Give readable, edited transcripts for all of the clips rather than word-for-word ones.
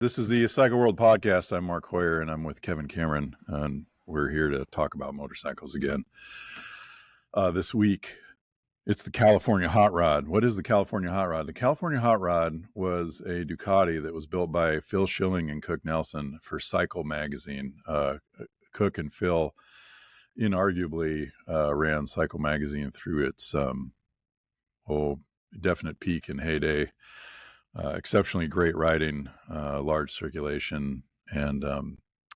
This is the Cycle World Podcast. I'm Mark Hoyer, and I'm with Kevin Cameron, and we're here to talk about motorcycles again. This week, it's the California Hot Rod. What is the California Hot Rod? The California Hot Rod was a Ducati that was built by Phil Schilling and Cook Neilson for Cycle magazine. Cook and Phil inarguably ran Cycle magazine through its definite peak and heyday. Exceptionally great writing, large circulation, and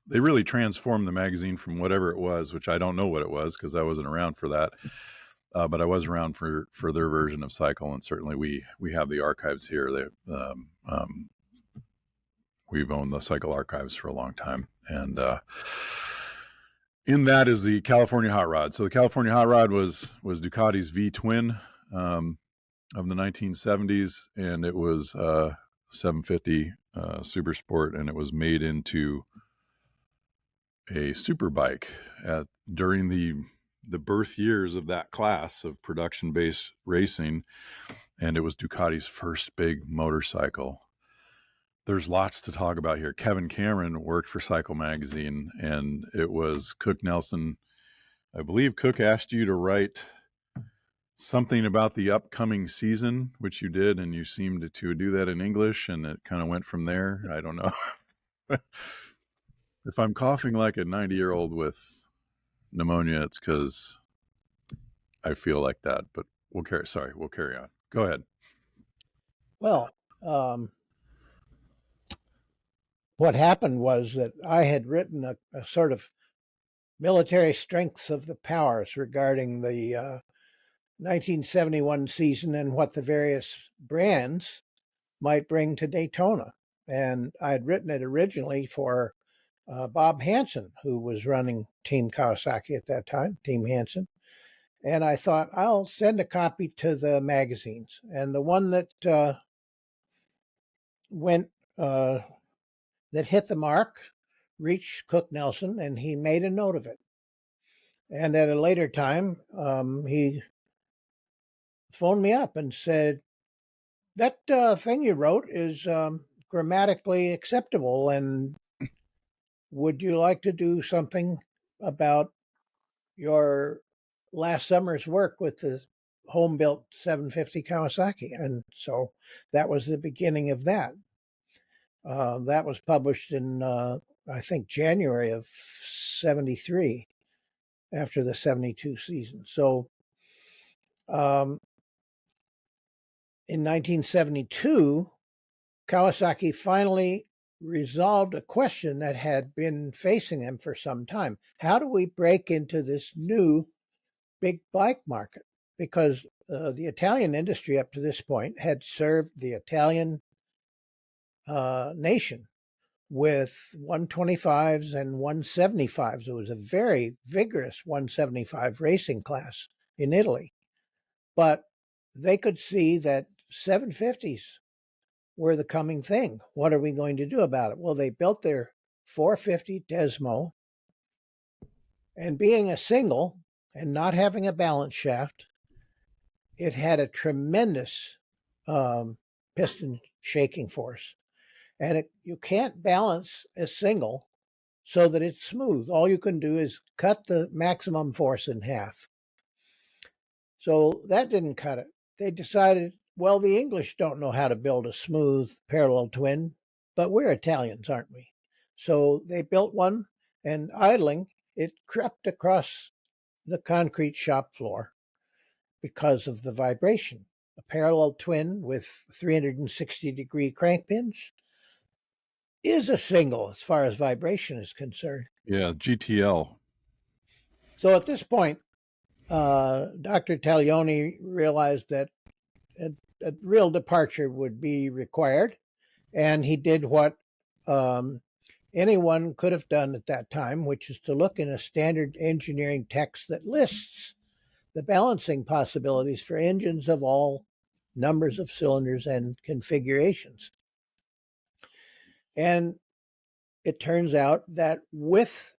they really transformed the magazine from whatever it was, which I don't know what it was because I wasn't around for that, but I was around for their version of Cycle, and certainly we have the archives here. We've owned the Cycle archives for a long time, and in that is the California Hot Rod. So the California Hot Rod was Ducati's V-twin. Of the 1970s, and it was 750 Supersport, and it was made into a superbike during the birth years of that class of production-based racing, and it was Ducati's first big motorcycle. There's lots to talk about here. Kevin Cameron worked for Cycle magazine, and it was Cook Neilson. I believe Cook asked you to write something about the upcoming season, which you did, and you seemed to do that in English, and it kind of went from there. I don't know. If I'm coughing like a 90-year-old with pneumonia, it's because I feel like that, but we'll carry on. Go ahead. Well, what happened was that I had written a sort of military strengths of the powers regarding the 1971 season and what the various brands might bring to Daytona. And I had written it originally for Bob Hansen, who was running Team Kawasaki at that time, Team Hansen. And I thought, I'll send a copy to the magazines. And the one that that hit the mark reached Cook Neilson, and he made a note of it. And at a later time, he phoned me up and said, that thing you wrote is grammatically acceptable, and would you like to do something about your last summer's work with the home-built 750 Kawasaki? And so that was the beginning of that. That was published in, I think, January of 73, after the 72 season. So in 1972, Kawasaki finally resolved a question that had been facing them for some time. How do we break into this new big bike market? Because the Italian industry up to this point had served the Italian nation with 125s and 175s. It was a very vigorous 175 racing class in Italy. But they could see that 750s were the coming thing. What are we going to do about it? Well, they built their 450 Desmo, and being a single and not having a balance shaft, it had a tremendous piston shaking force. And you can't balance a single so that it's smooth. All you can do is cut the maximum force in half. So that didn't cut it. They decided, well, the English don't know how to build a smooth parallel twin, but we're Italians, aren't we? So they built one, and idling, it crept across the concrete shop floor because of the vibration. A parallel twin with 360-degree crank pins is a single as far as vibration is concerned. Yeah, GTL. So at this point, Dr. Taglioni realized that a real departure would be required, and he did what anyone could have done at that time, which is to look in a standard engineering text that lists the balancing possibilities for engines of all numbers of cylinders and configurations. And it turns out that with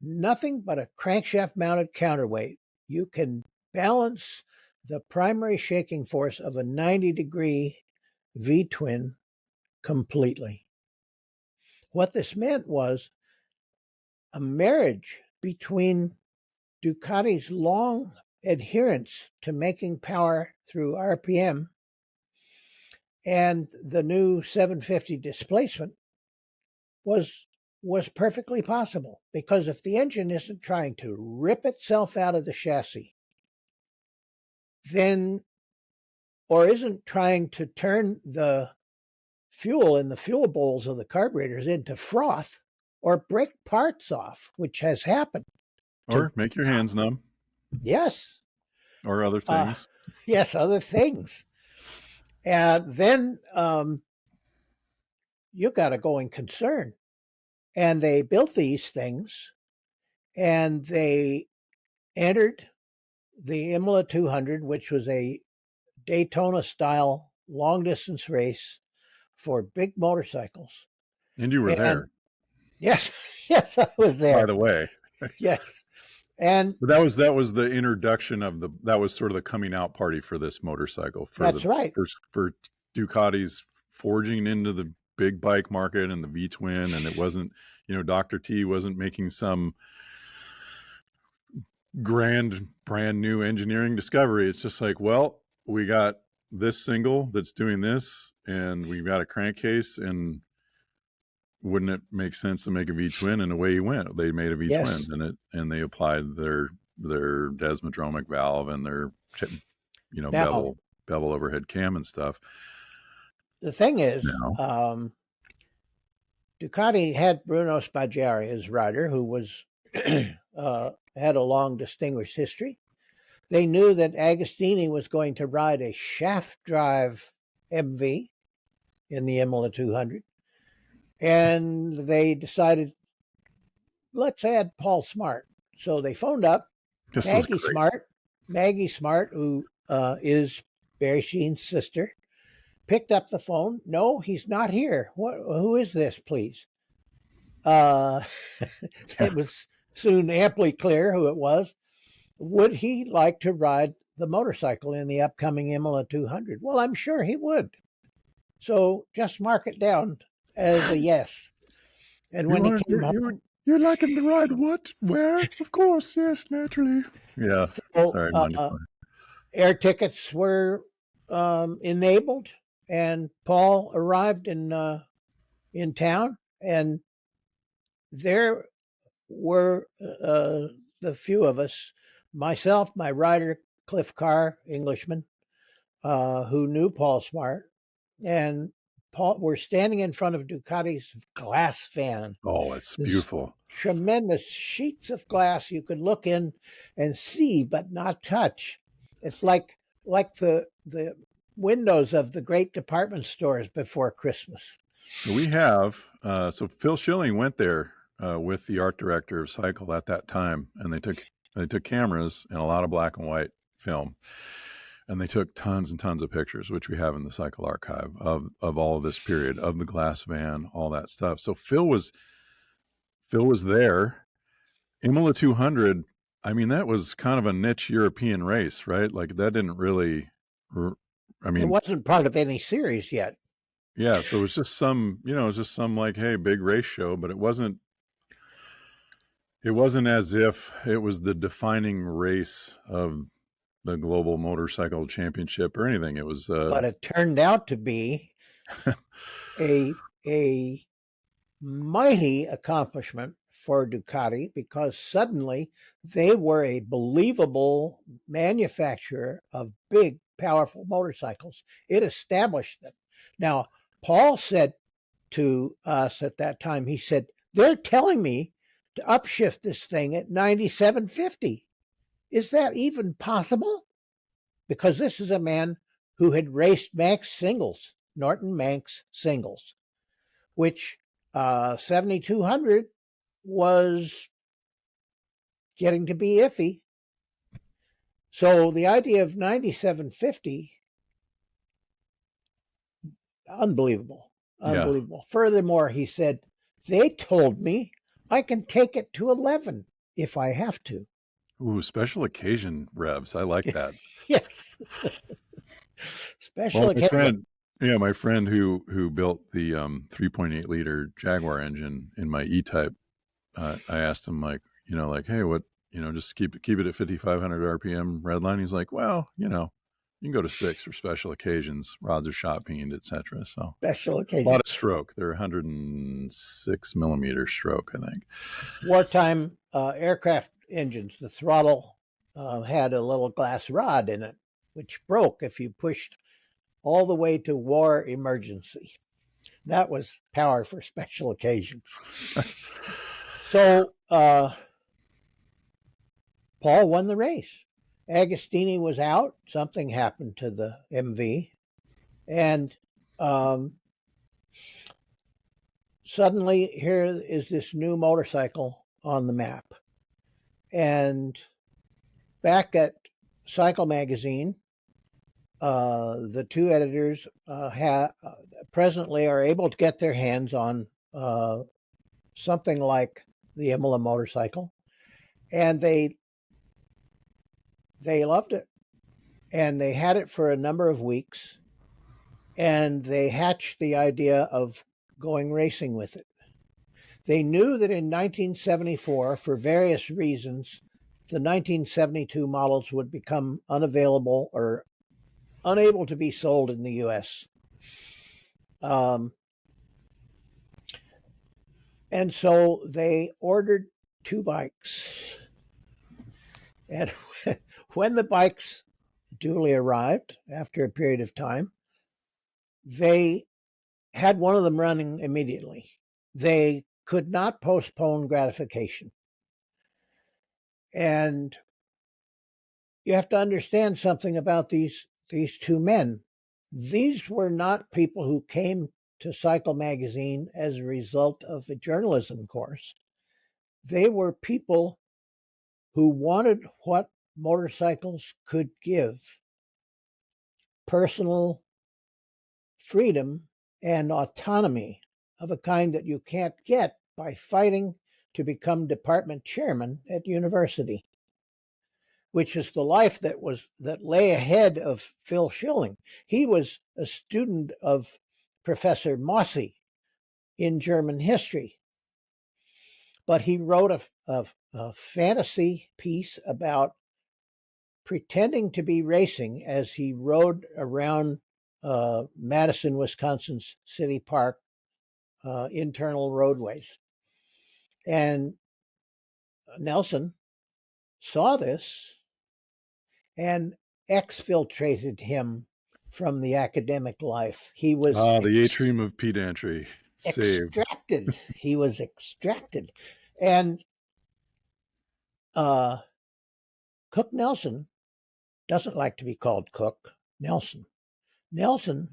nothing but a crankshaft mounted counterweight, you can balance the primary shaking force of a 90-degree V-twin completely. What this meant was a marriage between Ducati's long adherence to making power through RPM and the new 750 displacement was perfectly possible, because if the engine isn't trying to rip itself out of the chassis, then, or isn't trying to turn the fuel in the fuel bowls of the carburetors into froth or break parts off, which has happened. Or make your hands numb. Yes. Or other things. Yes, other things. And then you got a going concern. And they built these things, and they entered the Imola 200, which was a Daytona style long distance race for big motorcycles. And you were there. Yes, yes, I was there. By the way. Yes. And but that was the introduction of that was sort of the coming out party for this motorcycle. That's right. For Ducati's forging into the big bike market and the V-twin, and it wasn't, Dr. T wasn't making some brand new engineering discovery. It's just like, well, we got this single that's doing this, and we've got a crankcase, and wouldn't it make sense to make a V-twin? And away he went. They made a V-twin, yes. And they applied their desmodromic valve and their bevel overhead cam and stuff. The thing is, Ducati had Bruno Spaggiari as rider, who was had a long distinguished history. They knew that Agostini was going to ride a shaft drive MV in the Imola 200. And they decided, let's add Paul Smart. So they phoned up Maggie Smart, who is Barry Sheen's sister, picked up the phone. No, he's not here. Who is this, please? It was soon amply clear who it was. Would he like to ride the motorcycle in the upcoming Imola 200? Well, I'm sure he would. So just mark it down as a yes. And when he came home, you'd like him to ride what? Where? Of course, yes, naturally. Yeah. So, air tickets were enabled, and Paul arrived in town, and there were the few of us, myself, my rider, Cliff Carr, Englishman, who knew Paul Smart, and Paul, we're standing in front of Ducati's glass van. Oh, it's beautiful. Tremendous sheets of glass you could look in and see, but not touch. It's like the windows of the great department stores before Christmas. So we have, so Phil Schilling went there with the art director of Cycle at that time, and they took cameras and a lot of black and white film. And they took tons and tons of pictures, which we have in the Cycle archive of all of this period, of the glass van, all that stuff. So Phil was there. Imola 200, I mean, that was kind of a niche European race, right? Like that didn't really, it wasn't part of any series yet. Yeah, so it was just some like, hey, big race show, but it wasn't as if it was the defining race of the global motorcycle championship or anything. It was but it turned out to be a mighty accomplishment for Ducati, because suddenly they were a believable manufacturer of big, powerful motorcycles. It established them. Now, Paul said to us at that time, he said, they're telling me to upshift this thing at 9750. Is that even possible? Because this is a man who had raced Manx singles, Norton Manx singles, which 7200 was getting to be iffy. So the idea of 9750, unbelievable. Yeah. Furthermore, he said, they told me I can take it to 11 if I have to. Ooh, special occasion revs. I like that. Yes. Special occasion. Yeah, my friend who built the 3.8 liter Jaguar engine in my E-Type, I asked him like, like, hey, what, just keep it at 5,500 RPM redline. He's like, well, you can go to 6 for special occasions. Rods are shot peened, etc. So Special a lot occasion. of stroke. They're 106 millimeter stroke, I think. Wartime aircraft engines, the throttle had a little glass rod in it, which broke if you pushed all the way to war emergency. That was power for special occasions. So Paul won the race. Agostini was out. Something happened to the MV. And suddenly here is this new motorcycle on the map. And back at Cycle Magazine, the two editors presently are able to get their hands on something like the Imola motorcycle, and they loved it, and they had it for a number of weeks, and they hatched the idea of going racing with it. They knew that in 1974, for various reasons, the 1972 models would become unavailable or unable to be sold in the U.S. And so they ordered 2 bikes. And when the bikes duly arrived after a period of time, they had one of them running immediately. They could not postpone gratification. And you have to understand something about these two men. These were not people who came to Cycle Magazine as a result of a journalism course. They were people who wanted what motorcycles could give: personal freedom and autonomy of a kind that you can't get by fighting to become department chairman at university, which is the life that lay ahead of Phil Schilling. He was a student of Professor Mossy in German history, but he wrote a fantasy piece about pretending to be racing as he rode around Madison, Wisconsin's City Park internal roadways. And Neilson saw this and exfiltrated him from the academic life. He was The atrium of pedantry saved. extracted. He was extracted. And Cook Neilson doesn't like to be called Cook Neilson. Neilson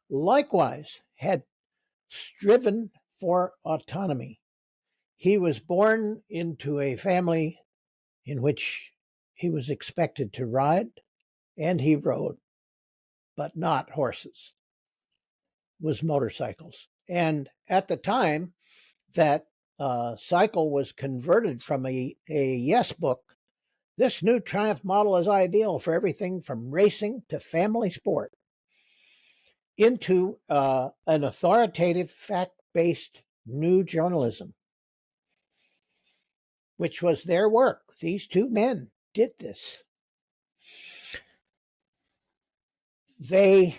likewise had striven for autonomy. He was born into a family in which he was expected to ride, and he rode, but not horses. It was motorcycles. And at the time that Cycle was converted from a yes book, this new Triumph model is ideal for everything from racing to family sport, into an authoritative, fact-based new journalism, which was their work. These two men did this. They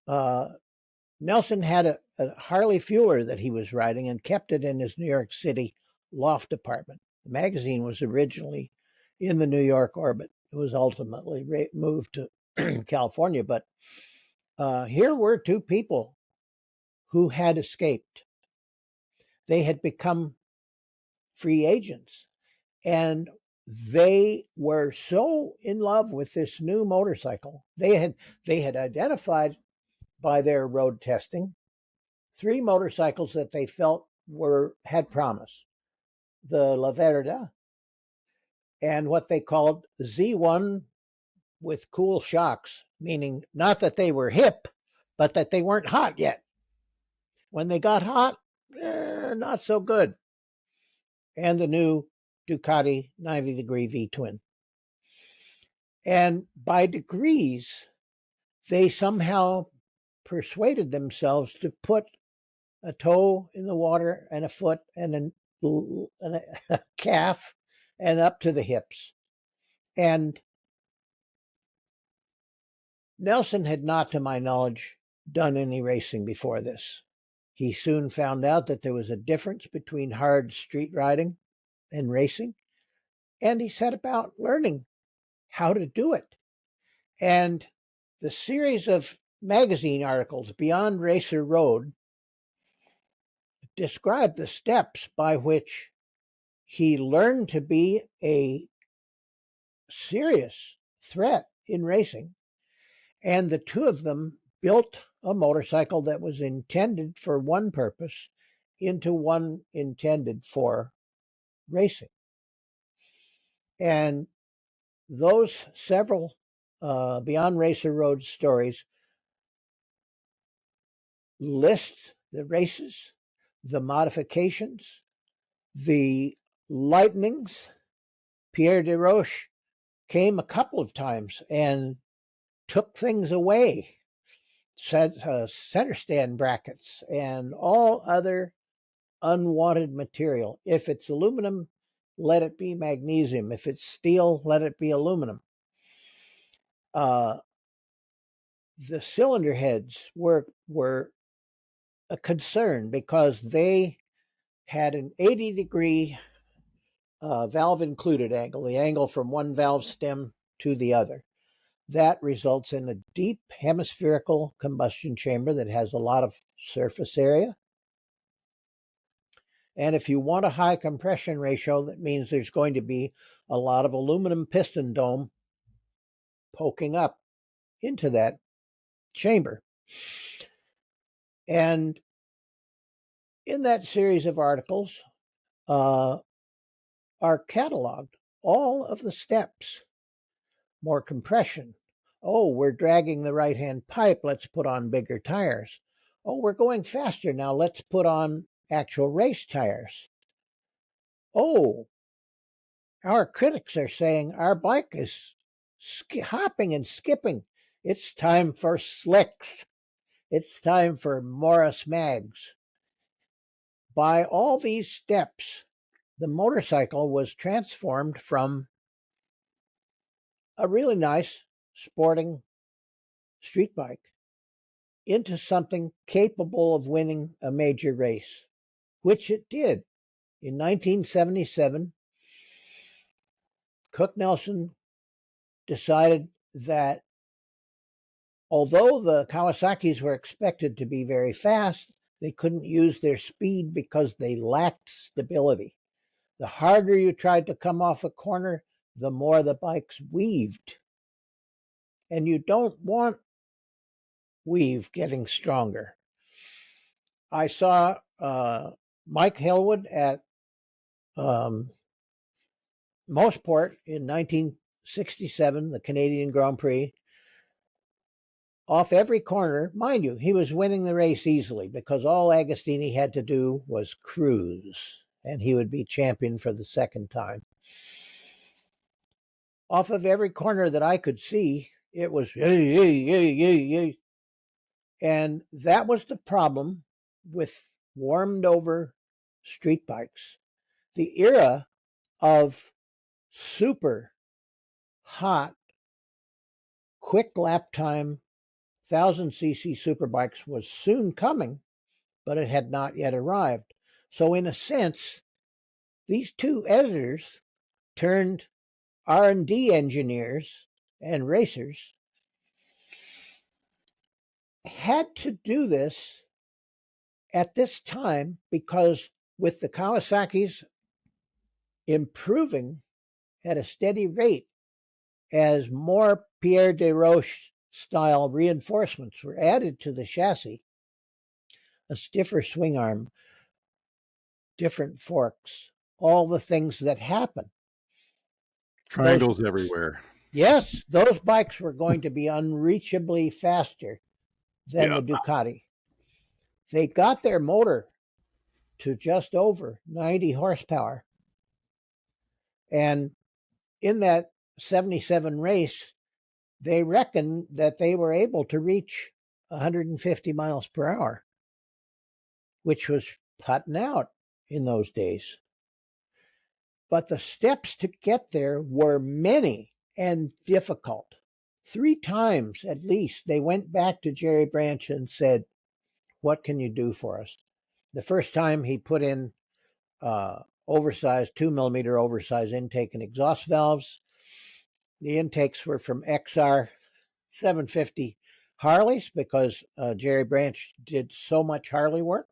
Neilson had a Harley Fueler that he was riding and kept it in his New York City loft apartment. The magazine was originally in the New York orbit. It was ultimately moved to California. But here were two people who had escaped. They had become free agents, and they were so in love with this new motorcycle. They had identified by their road testing 3 motorcycles that they felt had promise: the La Verda, and what they called Z1 with cool shocks, meaning not that they were hip, but that they weren't hot yet. When they got hot, not so good. And the new Ducati 90-degree V-twin. And by degrees, they somehow persuaded themselves to put a toe in the water and a foot and a calf and up to the hips. And Neilson had not, to my knowledge, done any racing before this. He soon found out that there was a difference between hard street riding and racing, and he set about learning how to do it. And the series of magazine articles, Beyond Racer Road, described the steps by which he learned to be a serious threat in racing. And the two of them built a motorcycle that was intended for one purpose into one intended for racing. And those several Beyond Racer Road stories list the races, the modifications, the lightnings. Pierre Desroches came a couple of times and took things away, center stand brackets and all other unwanted material. If it's aluminum, let it be magnesium. If it's steel, let it be aluminum. The cylinder heads were a concern because they had an 80-degree valve included angle, the angle from one valve stem to the other. That results in a deep hemispherical combustion chamber that has a lot of surface area. And if you want a high compression ratio, that means there's going to be a lot of aluminum piston dome poking up into that chamber. And in that series of articles are cataloged all of the steps. More compression. Oh, we're dragging the right-hand pipe. Let's put on bigger tires. Oh, we're going faster now. Let's put on actual race tires. Oh, our critics are saying our bike is hopping and skipping. It's time for slicks. It's time for Morris mags. By all these steps, the motorcycle was transformed from a really nice sporting street bike into something capable of winning a major race, which it did. In 1977, Cook Neilson decided that although the Kawasaki's were expected to be very fast, they couldn't use their speed because they lacked stability. The harder you tried to come off a corner, the more the bikes weaved. And you don't want weave getting stronger. I saw Mike Hillwood at Mosport in 1967, the Canadian Grand Prix. Off every corner, mind you, he was winning the race easily because all Agostini had to do was cruise, and he would be champion for the second time. Off of every corner that I could see, it was yay, yay, yay, yay, yay. And that was the problem with warmed over street bikes. The era of super hot, quick lap time, 1,000cc superbikes was soon coming, but it had not yet arrived. So in a sense, these two editors turned R&D engineers and racers had to do this at this time because with the Kawasaki's improving at a steady rate as more Pierre Desroches style reinforcements were added to the chassis, a stiffer swing arm, different forks, all the things that happen. Triangles everywhere. Yes, those bikes were going to be unreachably faster than the Ducati. They got their motor to just over 90 horsepower. And in that 77 race, they reckoned that they were able to reach 150 miles per hour, which was putting out in those days. But the steps to get there were many and difficult. 3 times at least, they went back to Jerry Branch and said, "What can you do for us?" The first time he put in oversized 2 millimeter oversized intake and exhaust valves. The intakes were from XR 750 Harleys because Jerry Branch did so much Harley work.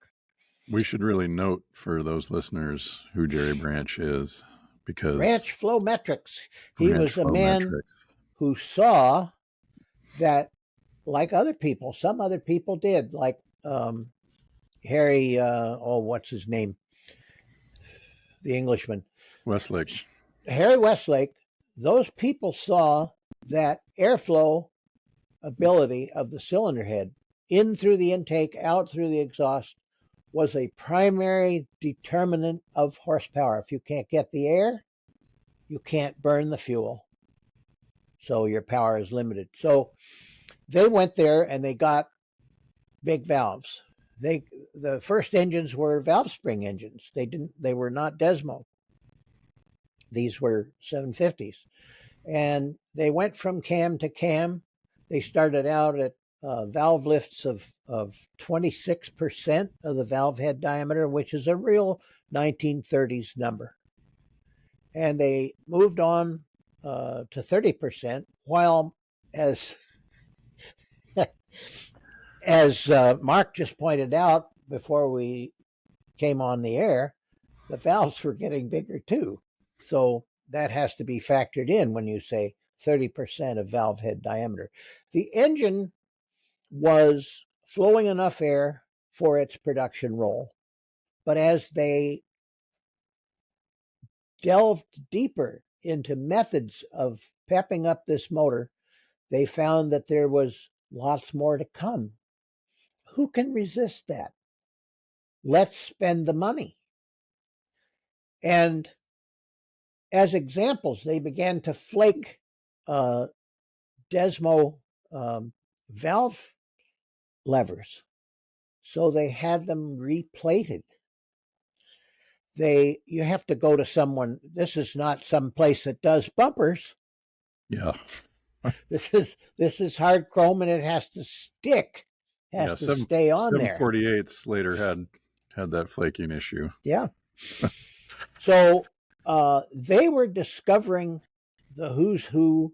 We should really note for those listeners who Jerry Branch is, because Branch Flow Metrics. He Branch was a Flow man Metrics. who saw that, like other people, some other people did, like Harry, what's his name? The Englishman. Westlake. Harry Westlake, those people saw that airflow ability of the cylinder head in through the intake, out through the exhaust, was a primary determinant of horsepower. If you can't get the air, you can't burn the fuel. So your power is limited. So they went there and they got big valves. The first engines were valve spring engines. They were not Desmo. These were 750s. And they went from cam to cam. They started out at valve lifts of 26% of the valve head diameter, which is a real 1930s number. And they moved on to 30%, while as Mark just pointed out before we came on the air, the valves were getting bigger too. So that has to be factored in when you say 30% of valve head diameter. The engine was flowing enough air for its production role, but as they delved deeper into methods of pepping up this motor, they found that there was lots more to come. Who can resist that? Let's spend the money. And as examples, they began to flake Desmo valve levers. So they had them replated. You have to go to someone. This is not some place that does bumpers. Yeah. This is hard chrome, and it has to stick. Has to stay on there. 748s later had that flaking issue. Yeah. So they were discovering the who's who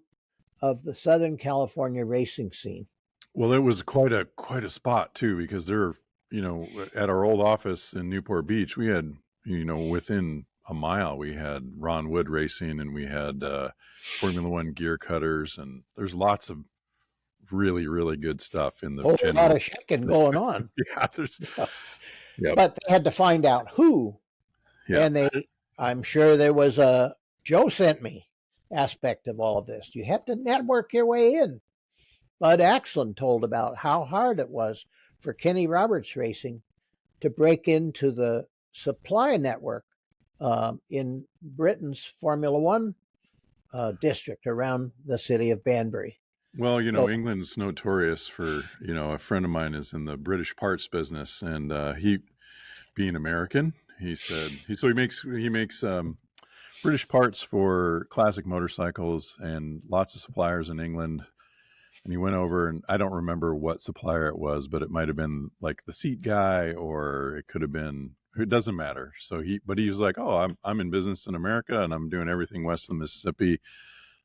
of the Southern California racing scene. Well, it was quite a spot too, because they're, at our old office in Newport Beach, we had, within a mile, we had Ron Wood Racing, and we had Formula One gear cutters, and there's lots of really, really good stuff in the a lot of shaking going on. Yeah, Yep. But they had to find out who. Yeah. And I'm sure there was a Joe sent me aspect of all of this. You have to network your way in. Bud Axlin told about how hard it was for Kenny Roberts Racing to break into the supply network in Britain's Formula One district around the city of Banbury. Well, England's notorious for, a friend of mine is in the British parts business, and he, being American, he makes British parts for classic motorcycles and lots of suppliers in England. And he went over, and I don't remember what supplier it was, but it might have been like the seat guy, or it could have been, it doesn't matter. So he was like, "Oh, I'm in business in America, and I'm doing everything west of the Mississippi.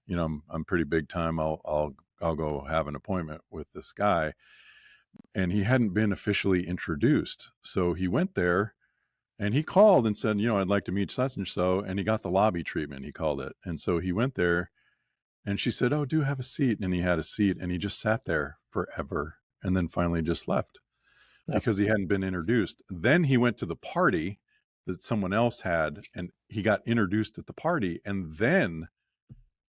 I'm pretty big time. I'll go have an appointment with this guy." And he hadn't been officially introduced. So he went there and he called and said, "I'd like to meet such and so." And he got the lobby treatment, he called it. And so he went there, and she said, "Oh, do have a seat." And he had a seat, and he just sat there forever, and then finally just left because he hadn't been introduced. Then he went to the party that someone else had, and he got introduced at the party, and then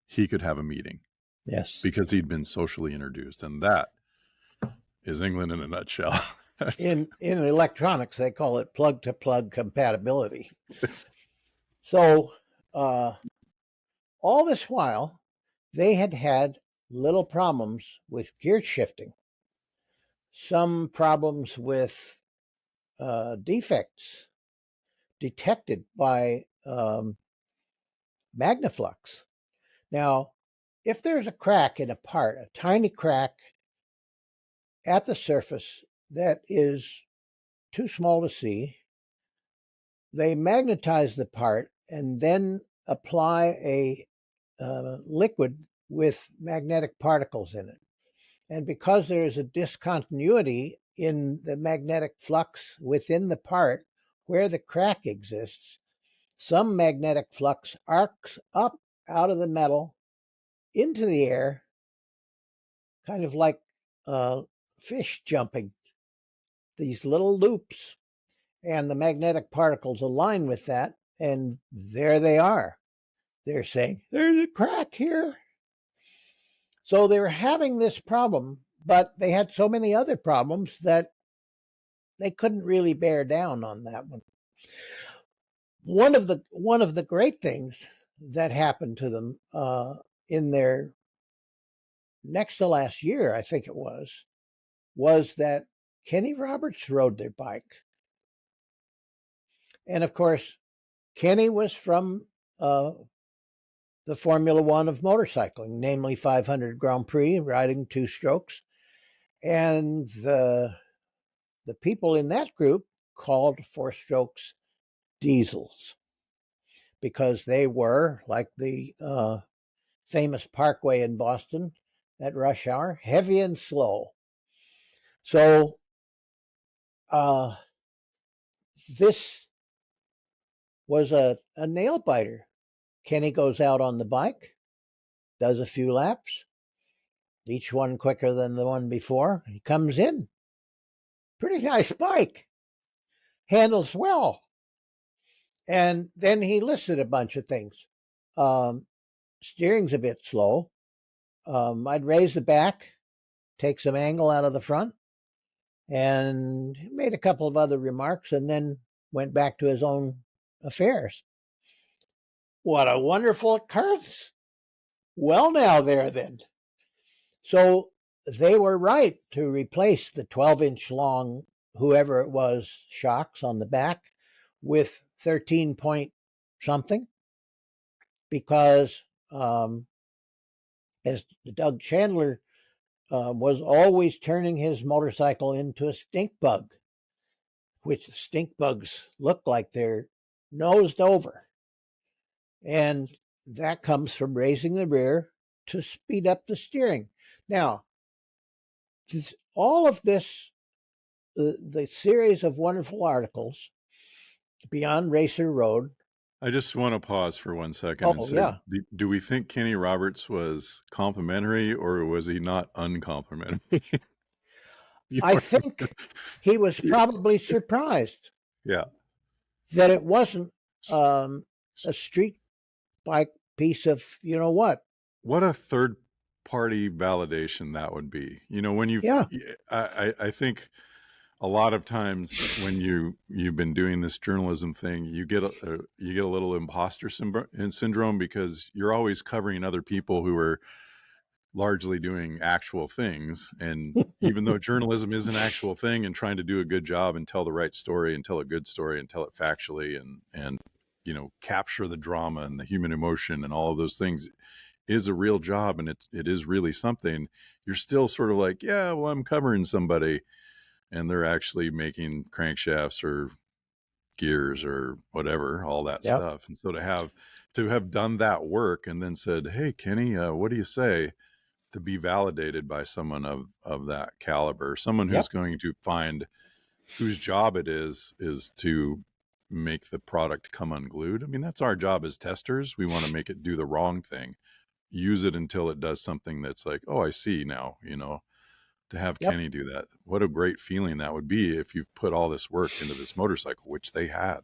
he could have a meeting. Yes. Because he'd been socially introduced. And that is England in a nutshell. In electronics, they call it plug-to-plug compatibility. So all this while, they had little problems with gear shifting. some problems with defects detected by Magnaflux. Now, if there's a crack in a part, a tiny crack at the surface that is too small to see, they magnetize the part and then apply a liquid with magnetic particles in it. And because there is a discontinuity in the magnetic flux within the part where the crack exists, some magnetic flux arcs up out of the metal into the air, kind of like fish jumping, these little loops. And the magnetic particles align with that, and there they are. They're saying, there's a crack here. So they were having this problem, but they had so many other problems that they couldn't really bear down on that one. One of the great things that happened to them in their next to last year, I think it was that Kenny Roberts rode their bike. And of course, Kenny was from the Formula One of motorcycling, namely 500 Grand Prix, riding two strokes. And the people in that group called four strokes diesels because they were, like the famous Parkway in Boston at rush hour, heavy and slow. So this was a nail biter. Kenny goes out on the bike, does a few laps, each one quicker than the one before. He comes in. Pretty nice bike. Handles well. And then he listed a bunch of things. Steering's a bit slow. I'd raise the back, take some angle out of the front, and made a couple of other remarks, and then went back to his own affairs. What a wonderful occurrence. Well, now there then. So they were right to replace the 12-inch long, whoever it was, shocks on the back with 13 point something, because as Doug Chandler was always turning his motorcycle into a stink bug, which stink bugs look like they're nosed over. And that comes from raising the rear to speed up the steering. Now, all of this, the series of wonderful articles, Beyond Racer Road. I just want to pause for 1 second and say, yeah. do we think Kenny Roberts was complimentary or was he not uncomplimentary? I think he was probably surprised. Yeah. That it wasn't a street bike piece of, you know what. What a third party validation that would be. When I think a lot of times when you've been doing this journalism thing, you get a little imposter syndrome because you're always covering other people who are largely doing actual things. And even though journalism is an actual thing, and trying to do a good job and tell the right story and tell a good story and tell it factually and capture the drama and the human emotion and all of those things is a real job, and it is really something, you're still sort of like, yeah, well, I'm covering somebody and they're actually making crankshafts or gears or whatever, all that stuff. And so to have done that work and then said, hey, Kenny, what do you say, to be validated by someone of that caliber, someone who's going to find, whose job it is to make the product come unglued. I mean, that's our job as testers. We want to make it do the wrong thing, use it until it does something that's like, oh, I see now, to have Kenny do that. What a great feeling that would be if you've put all this work into this motorcycle, which they had.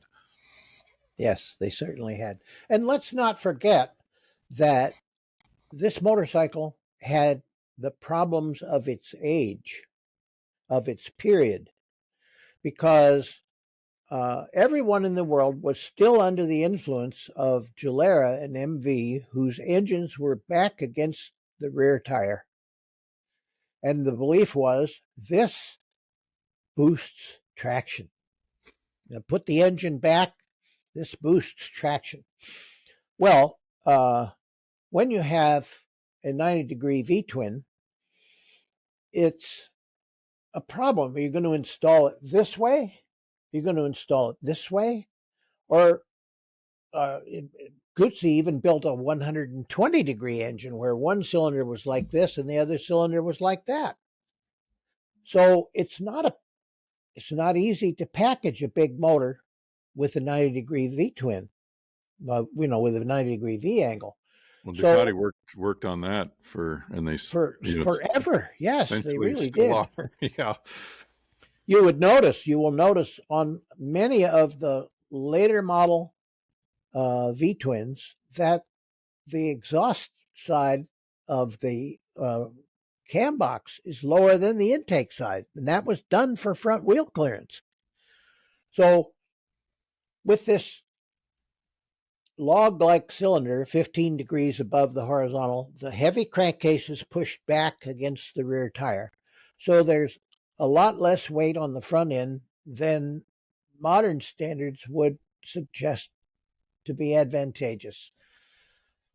Yes, they certainly had. And let's not forget that this motorcycle had the problems of its age, of its period, because everyone in the world was still under the influence of Gilera and MV, whose engines were back against the rear tire. And the belief was this boosts traction. Now put the engine back, this boosts traction. Well, when you have a 90-degree V-twin, it's a problem. Are you going to install it this way? Are you going to install it this way? Or Guzzi even built a 120-degree engine where one cylinder was like this and the other cylinder was like that. So it's not easy to package a big motor with a 90-degree V-twin, with a 90-degree V angle. Well, Ducati worked on that forever. Yes, they really did. Yeah. You will notice on many of the later model V-twins that the exhaust side of the cam box is lower than the intake side, and that was done for front wheel clearance. So with this log-like cylinder 15 degrees above the horizontal, the heavy crankcase is pushed back against the rear tire. So there's a lot less weight on the front end than modern standards would suggest to be advantageous.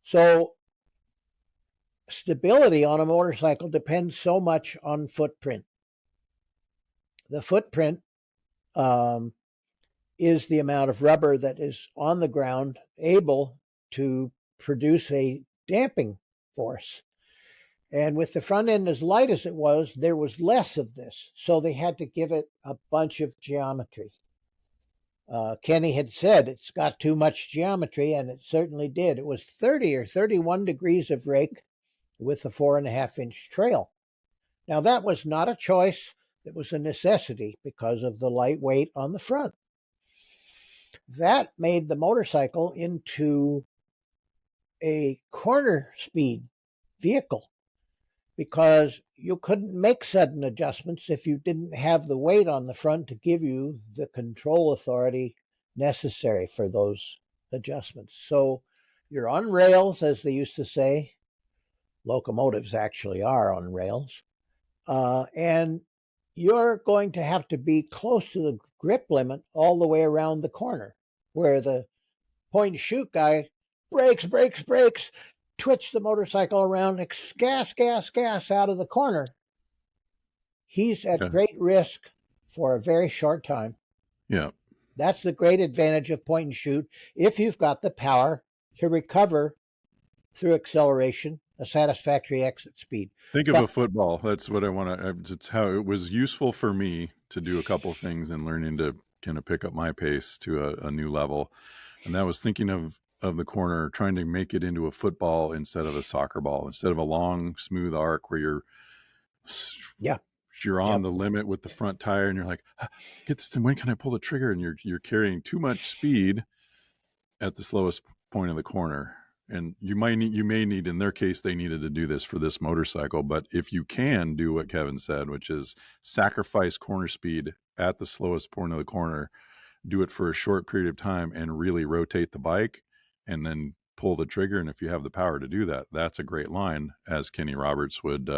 So stability on a motorcycle depends so much on footprint. The footprint is the amount of rubber that is on the ground able to produce a damping force. And with the front end as light as it was, there was less of this. So they had to give it a bunch of geometry. Kenny had said it's got too much geometry, and it certainly did. It was 30 or 31 degrees of rake with a 4.5-inch trail. Now, that was not a choice. It was a necessity because of the light weight on the front. That made the motorcycle into a corner speed vehicle because you couldn't make sudden adjustments if you didn't have the weight on the front to give you the control authority necessary for those adjustments. So you're on rails, as they used to say. Locomotives actually are on rails. And you're going to have to be close to the grip limit all the way around the corner, where the point and shoot guy brakes, twitch the motorcycle around, gas out of the corner. He's at great risk for a very short time. Yeah. That's the great advantage of point and shoot. If you've got the power to recover through acceleration, a satisfactory exit speed. Think of a football. That's what I want to, it's how it was useful for me to do a couple things and learning to kind of pick up my pace to a new level. And that was thinking of the corner, trying to make it into a football instead of a soccer ball, instead of a long, smooth arc where you're on the limit with the front tire and you're like, get this thing, when can I pull the trigger? And you're carrying too much speed at the slowest point of the corner. And you may need, in their case, they needed to do this for this motorcycle. But if you can do what Kevin said, which is sacrifice corner speed at the slowest point of the corner, do it for a short period of time and really rotate the bike and then pull the trigger. And if you have the power to do that, that's a great line, as Kenny Roberts would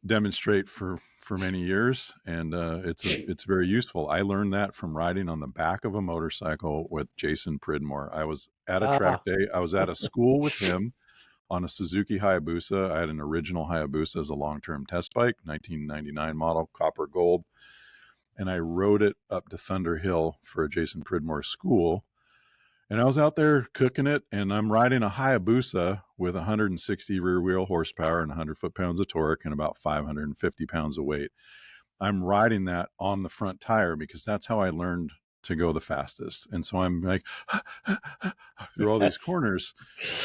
demonstrate for many years. And it's very useful. I learned that from riding on the back of a motorcycle with Jason Pridmore. I was at a track day. I was at a school with him on a Suzuki Hayabusa. I had an original Hayabusa as a long-term test bike, 1999 model, copper gold. And I rode it up to Thunder Hill for a Jason Pridmore school. And I was out there cooking it, and I'm riding a Hayabusa with 160 rear wheel horsepower and 100 foot-pounds of torque and about 550 pounds of weight. I'm riding that on the front tire because that's how I learned to go the fastest. And so I'm like through all these corners,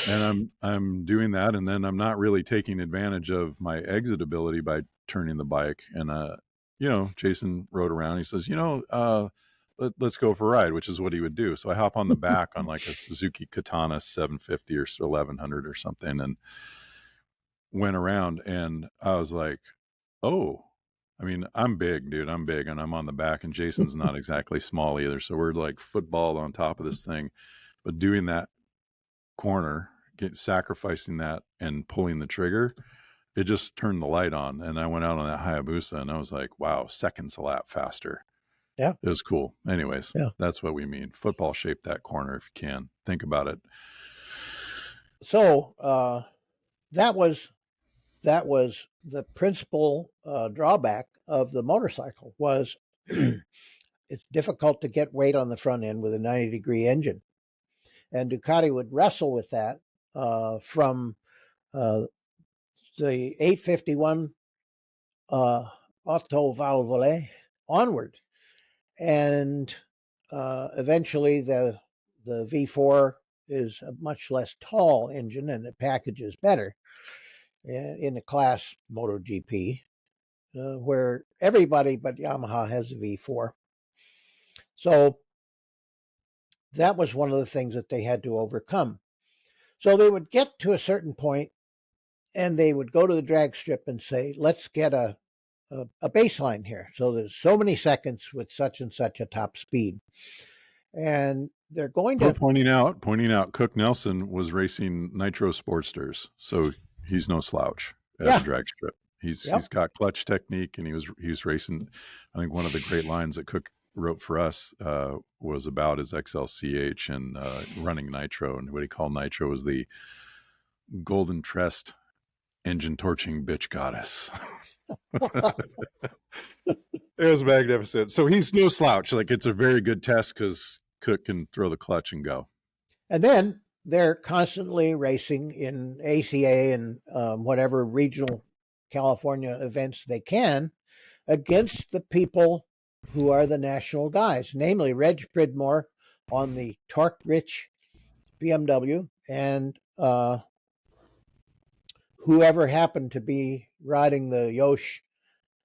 and I'm doing that, and then I'm not really taking advantage of my exit ability by turning the bike. And Jason rode around. He says, let's go for a ride, which is what he would do. So I hop on the back on like a Suzuki Katana 750 or 1100 or something, and went around. And I was like, oh, I mean, I'm big, dude. I'm big, and I'm on the back, and Jason's not exactly small either. So we're like footballed on top of this thing. But doing that corner, sacrificing that and pulling the trigger, it just turned the light on, and I went out on that Hayabusa, and I was like, wow, seconds a lap faster. Yeah. It was cool. Anyways, Yeah. that's what we mean. Football shaped that corner if you can. Think about it. So that was the principal drawback of the motorcycle was it's difficult to get weight on the front end with a 90-degree engine. And Ducati would wrestle with that from the 851 Otto Valvole onward. And eventually the V4 is a much less tall engine and it packages better in the class MotoGP, where everybody but Yamaha has a V4. So that was one of the things that they had to overcome. So they would get to a certain point and they would go to the drag strip and say, let's get a baseline here. So there's so many seconds with such and such a top speed. And they're going to pointing out Cook Neilson was racing Nitro Sportsters, so he's no slouch at the drag strip. He's got clutch technique, and he was racing. I think one of the great lines that Cook wrote for us was about his XLCH and running Nitro, and what he called Nitro was the golden tressed engine torching bitch goddess. It was magnificent. So he's no slouch. Like, it's a very good test because Cook can throw the clutch and go. And then they're constantly racing in ACA and whatever regional California events they can against the people who are the national guys, namely Reg Pridmore on the torque-rich BMW and whoever happened to be riding the Yosh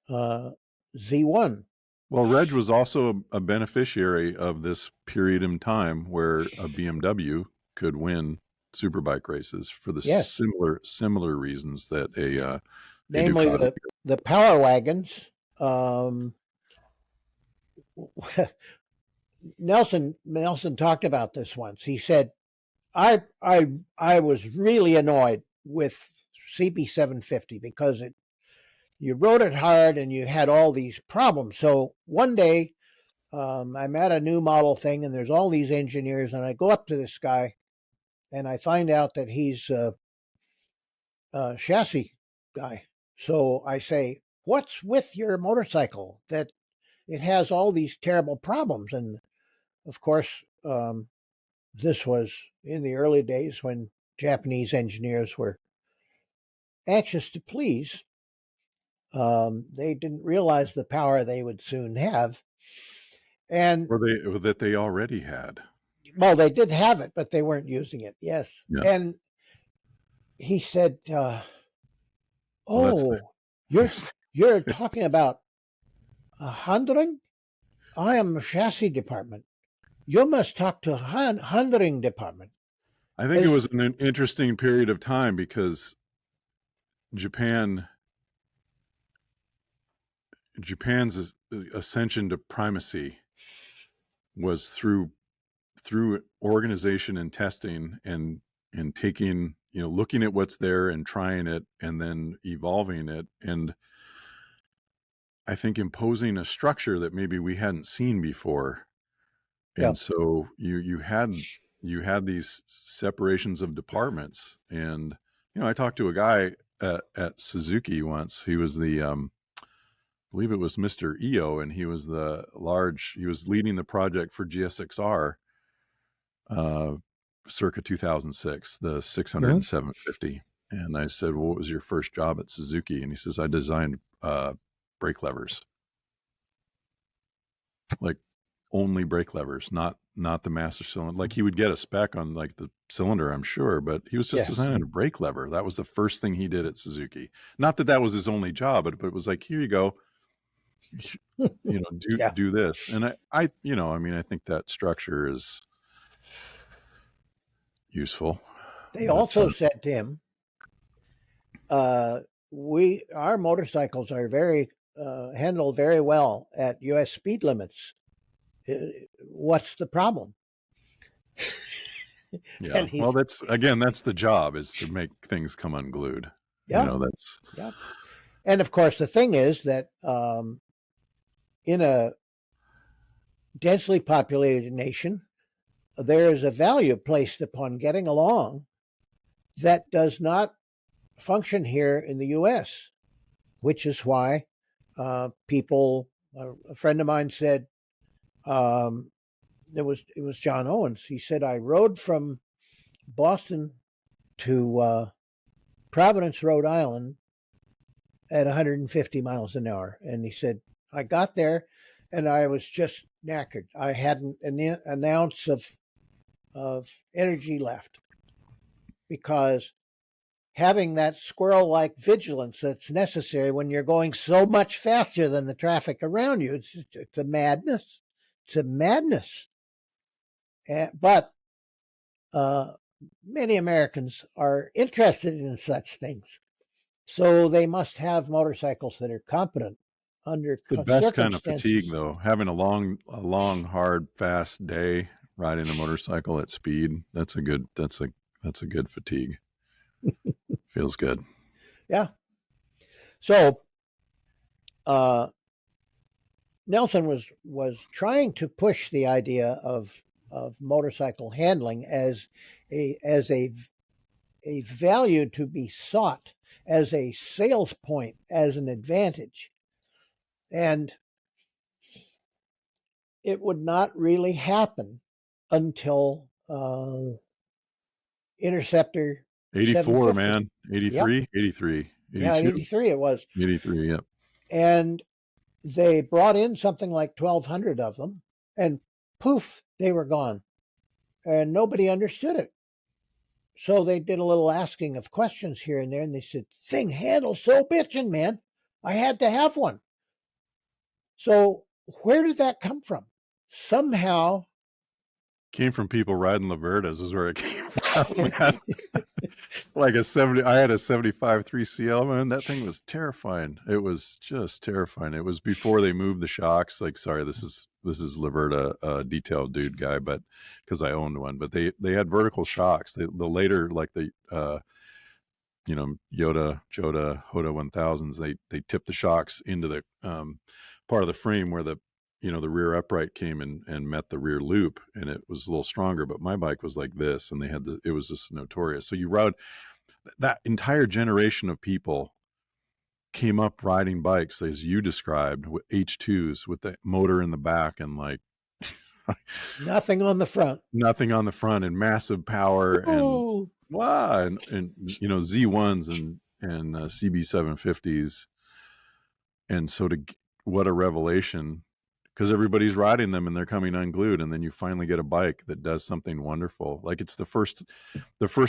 Z1. Well, Reg was also a beneficiary of this period in time where a BMW could win superbike races for the similar reasons that namely the power wagons. Neilson talked about this once. He said, I was really annoyed with CB750 because you rode it hard and you had all these problems. So one day I'm at a new model thing and there's all these engineers, and I go up to this guy and I find out that he's a chassis guy. So I say, what's with your motorcycle that it has all these terrible problems? And of course, this was in the early days when Japanese engineers were anxious to please. They didn't realize the power they would soon have. And that they already had. Well, they did have it, but they weren't using it. Yes. Yeah. And he said, you're talking about handling? I am a chassis department. You must talk to handling department. I think it was an interesting period of time because Japan's ascension to primacy was through organization and testing and taking, looking at what's there and trying it and then evolving it, and I think imposing a structure that maybe we hadn't seen before. And so you had these separations of departments. And I talked to a guy at Suzuki once. He was the I believe it was Mr. EO, and he was leading the project for GSXR circa 2006, the 600 and 750. And I said, well, what was your first job at Suzuki? And he says, I designed brake levers. Like only brake levers, not the master cylinder. Like he would get a spec on like the cylinder, I'm sure, but he was just designing a brake lever. That was the first thing he did at Suzuki. Not that was his only job, but it was like, here you go. Do this. And I think that structure is useful. They also said to him, our motorcycles are very handled very well at US speed limits. What's the problem? Yeah. Well, that's the job, is to make things come unglued. Yeah, That's yeah. And of course, the thing is that in a densely populated nation, there is a value placed upon getting along that does not function here in the U.S., which is why people. A friend of mine said it was John Owens. He said I rode from Boston to Providence, Rhode Island, at 150 miles an hour, and he said I got there, and I was just knackered. I hadn't an ounce of energy left because having that squirrel-like vigilance that's necessary when you're going so much faster than the traffic around you. It's a madness. It's a madness. But many Americans are interested in such things, so they must have motorcycles that are competent under it's the best kind of fatigue, circumstances. though. Having a long, hard, fast day riding a motorcycle at speed. That's a good fatigue. Feels good. Yeah. So Neilson was trying to push the idea of motorcycle handling as a value to be sought, as a sales point, as an advantage, and it would not really happen until Interceptor 84, 750. man. Yep. 83, 83, Yeah, 82, 83 it was. 83. Yep. And they brought in something like 1,200 of them, and poof, they were gone. And nobody understood it. So they did a little asking of questions here and there, and they said, thing handles so bitchin', man. I had to have one. So where did that come from? Somehow. Came from people riding Libertas is where it came from. Like I had a 75 3CL, man. That thing was terrifying. It was just terrifying. It was before they moved the shocks. Like, sorry, this is Liberta detailed dude guy, but because I owned one, but they had vertical shocks. The later, like the Yoda, Joda, Hoda 1000s, they tipped the shocks into the part of the frame where the the rear upright came and met the rear loop, and it was a little stronger. But my bike was like this, and it was just notorious. So you rode that entire generation of people came up riding bikes as you described, with H2s with the motor in the back and like Nothing on the front. Nothing on the front and massive power. Ooh. And wow, and Z1s and CB750s. And so what a revelation, because everybody's riding them and they're coming unglued, and then you finally get a bike that does something wonderful. Like it's the first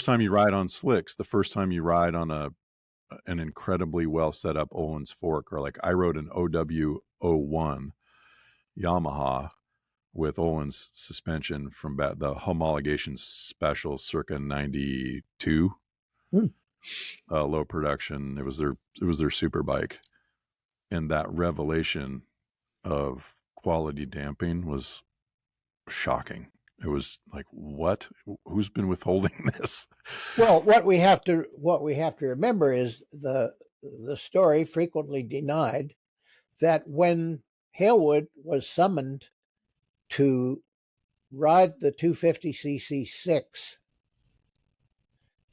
time you ride on slicks, the first time you ride on an incredibly well set up Öhlins fork, or like I rode an OW01 Yamaha with Öhlins suspension from the homologation special circa 92. Low production. It was their super bike, and that revelation of quality damping was shocking. It was like, what? Who's been withholding this? Well, what we have to remember is the story frequently denied that when Halewood was summoned to ride the 250cc6,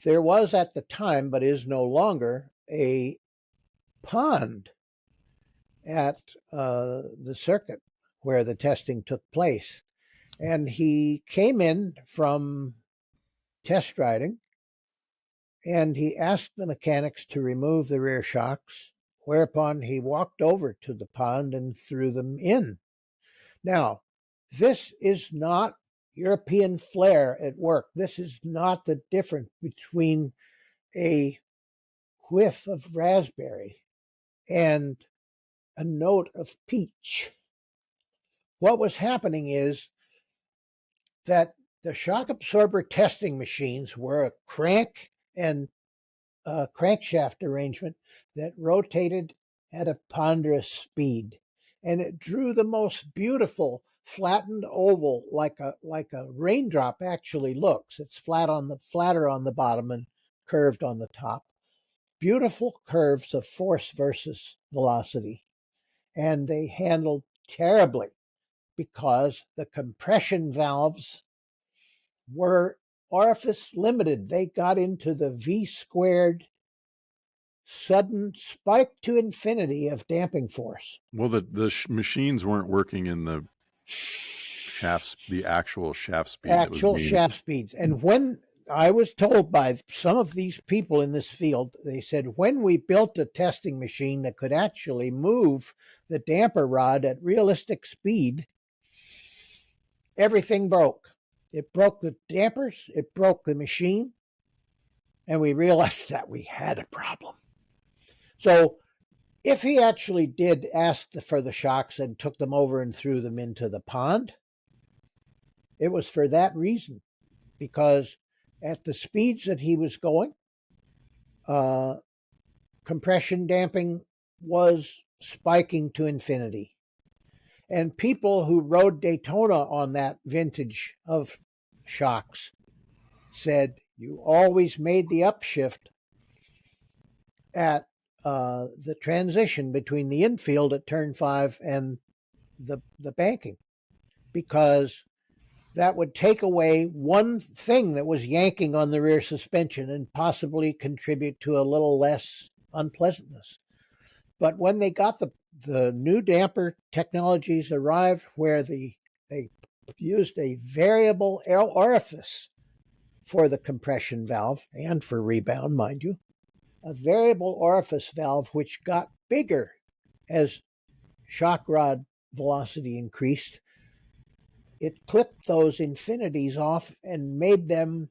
there was at the time, but is no longer, a pond at the circuit where the testing took place. And he came in from test riding, and he asked the mechanics to remove the rear shocks, whereupon he walked over to the pond and threw them in. Now, this is not European flair at work. This is not the difference between a whiff of raspberry and a note of peach. What was happening is that the shock absorber testing machines were a crank and crankshaft arrangement that rotated at a ponderous speed, and it drew the most beautiful flattened oval, like a raindrop actually looks. It's flatter on the bottom and curved on the top. beautiful curves of force versus velocity, and they handled terribly because the compression valves were orifice limited. They got into the V squared sudden spike to infinity of damping force. Well, the machines weren't working in the shafts, the actual shaft speed. Actual shaft speeds. And when I was told by some of these people in this field, they said, when we built a testing machine that could actually move the damper rod at realistic speed, everything broke. It broke the dampers, it broke the machine, and we realized that we had a problem. So if he actually did ask for the shocks and took them over and threw them into the pond, it was for that reason, because at the speeds that he was going, compression damping was spiking to infinity. And people who rode Daytona on that vintage of shocks said you always made the upshift at the transition between the infield at turn 5 and the banking, because that would take away one thing that was yanking on the rear suspension and possibly contribute to a little less unpleasantness. But when they got the new damper technologies arrived, where they used a variable orifice for the compression valve and for rebound, mind you, a variable orifice valve which got bigger as shock rod velocity increased, it clipped those infinities off and made them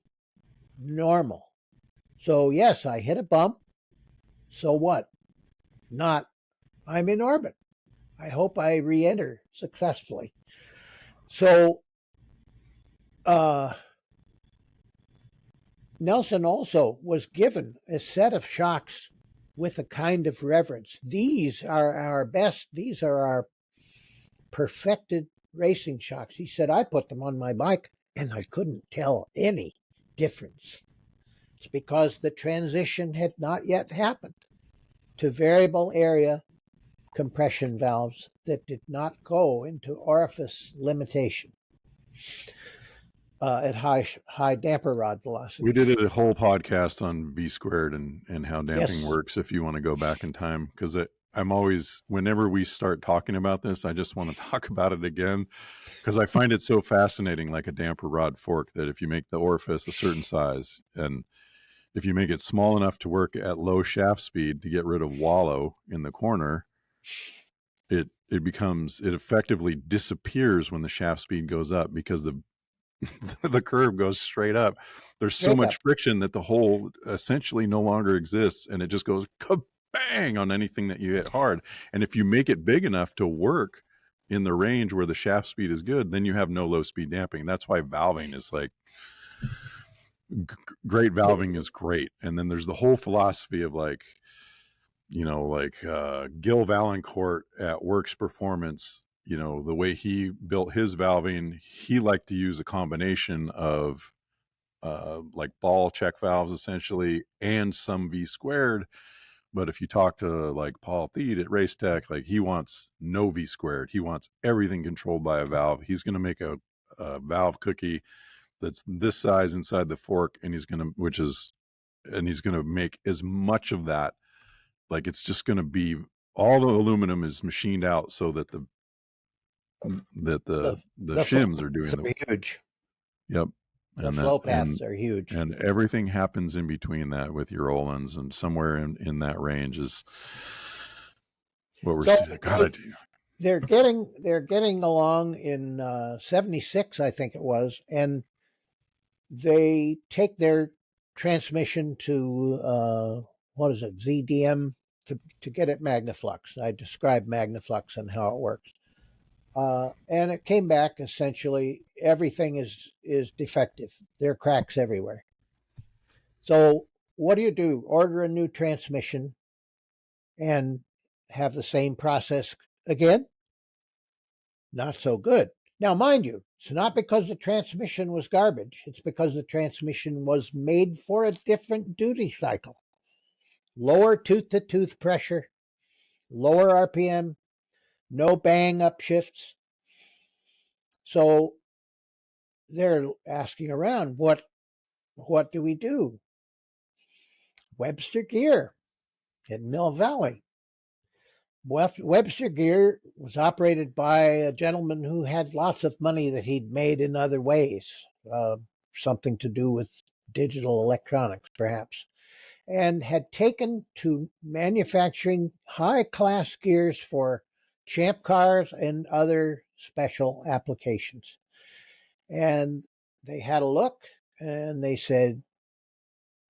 normal. So yes, I hit a bump. So what? Not, I'm in orbit. I hope I re-enter successfully. So Neilson also was given a set of shocks with a kind of reverence. These are our best. These are our perfected racing shocks. He said, I put them on my bike and I couldn't tell any difference. It's because the transition had not yet happened to variable area compression valves that did not go into orifice limitation at high damper rod velocity. We did a whole podcast on V squared and how damping works, if you want to go back in time, because I'm always, whenever we start talking about this, I just want to talk about it again, because I find it so fascinating, like a damper rod fork, that if you make the orifice a certain size, and if you make it small enough to work at low shaft speed to get rid of wallow in the corner, it effectively disappears when the shaft speed goes up, because the curve goes straight up. There's so much friction that the hole essentially no longer exists, and it just goes bang on anything that you hit hard. And if you make it big enough to work in the range where the shaft speed is good, then you have no low speed damping. That's why valving is like great. Valving is great. And then there's the whole philosophy of like, Gil Valancourt at Works Performance, the way he built his valving, he liked to use a combination of like ball check valves essentially and some V squared. But if you talk to like Paul Theed at Race Tech, like he wants no V squared. He wants everything controlled by a valve. He's going to make a valve cookie that's this size inside the fork, and he's going to make as much of that. Like it's just going to be, all the aluminum is machined out so that the shims are doing the huge. Yep. The flow paths are huge. And everything happens in between that with your Olins, and somewhere in that range is what we're seeing. God, they're getting along in 76, I think it was, and they take their transmission to ZDM to get it Magnaflux. I described Magnaflux and how it works. And it came back essentially everything is defective. There are cracks everywhere. So what do? Order a new transmission and have the same process again? Not so good. Now, mind you, it's not because the transmission was garbage. It's because the transmission was made for a different duty cycle. lower tooth-to-tooth pressure, lower RPM, no bang up shifts. So they're asking around, what do we do? Webster Gear in Mill Valley. Webster Gear was operated by a gentleman who had lots of money that he'd made in other ways, something to do with digital electronics, perhaps, and had taken to manufacturing high-class gears for champ cars and other special applications. And they had a look, and they said,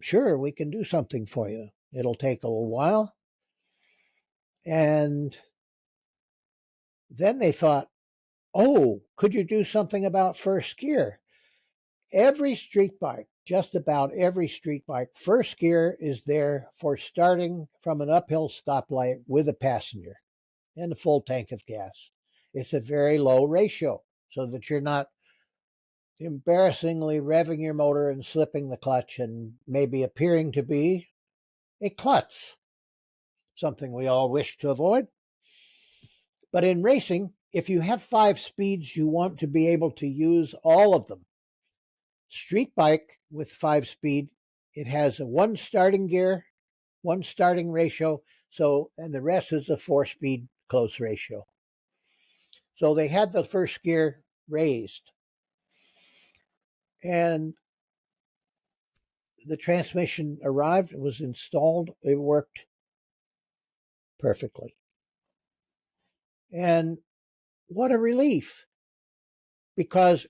sure, we can do something for you. It'll take a little while. And then they thought, oh, could you do something about first gear? Every street bike, just about every street bike, first gear is there for starting from an uphill stoplight with a passenger and a full tank of gas. It's a very low ratio so that you're not embarrassingly revving your motor and slipping the clutch and maybe appearing to be a klutz, something we all wish to avoid. But in racing, if you have 5 speeds, you want to be able to use all of them. Street bike with 5 speed, it has a 1 starting gear, 1 starting ratio, and the rest is a 4-speed close ratio. So they had the first gear raised. And the transmission arrived, it was installed, it worked perfectly. And what a relief. Because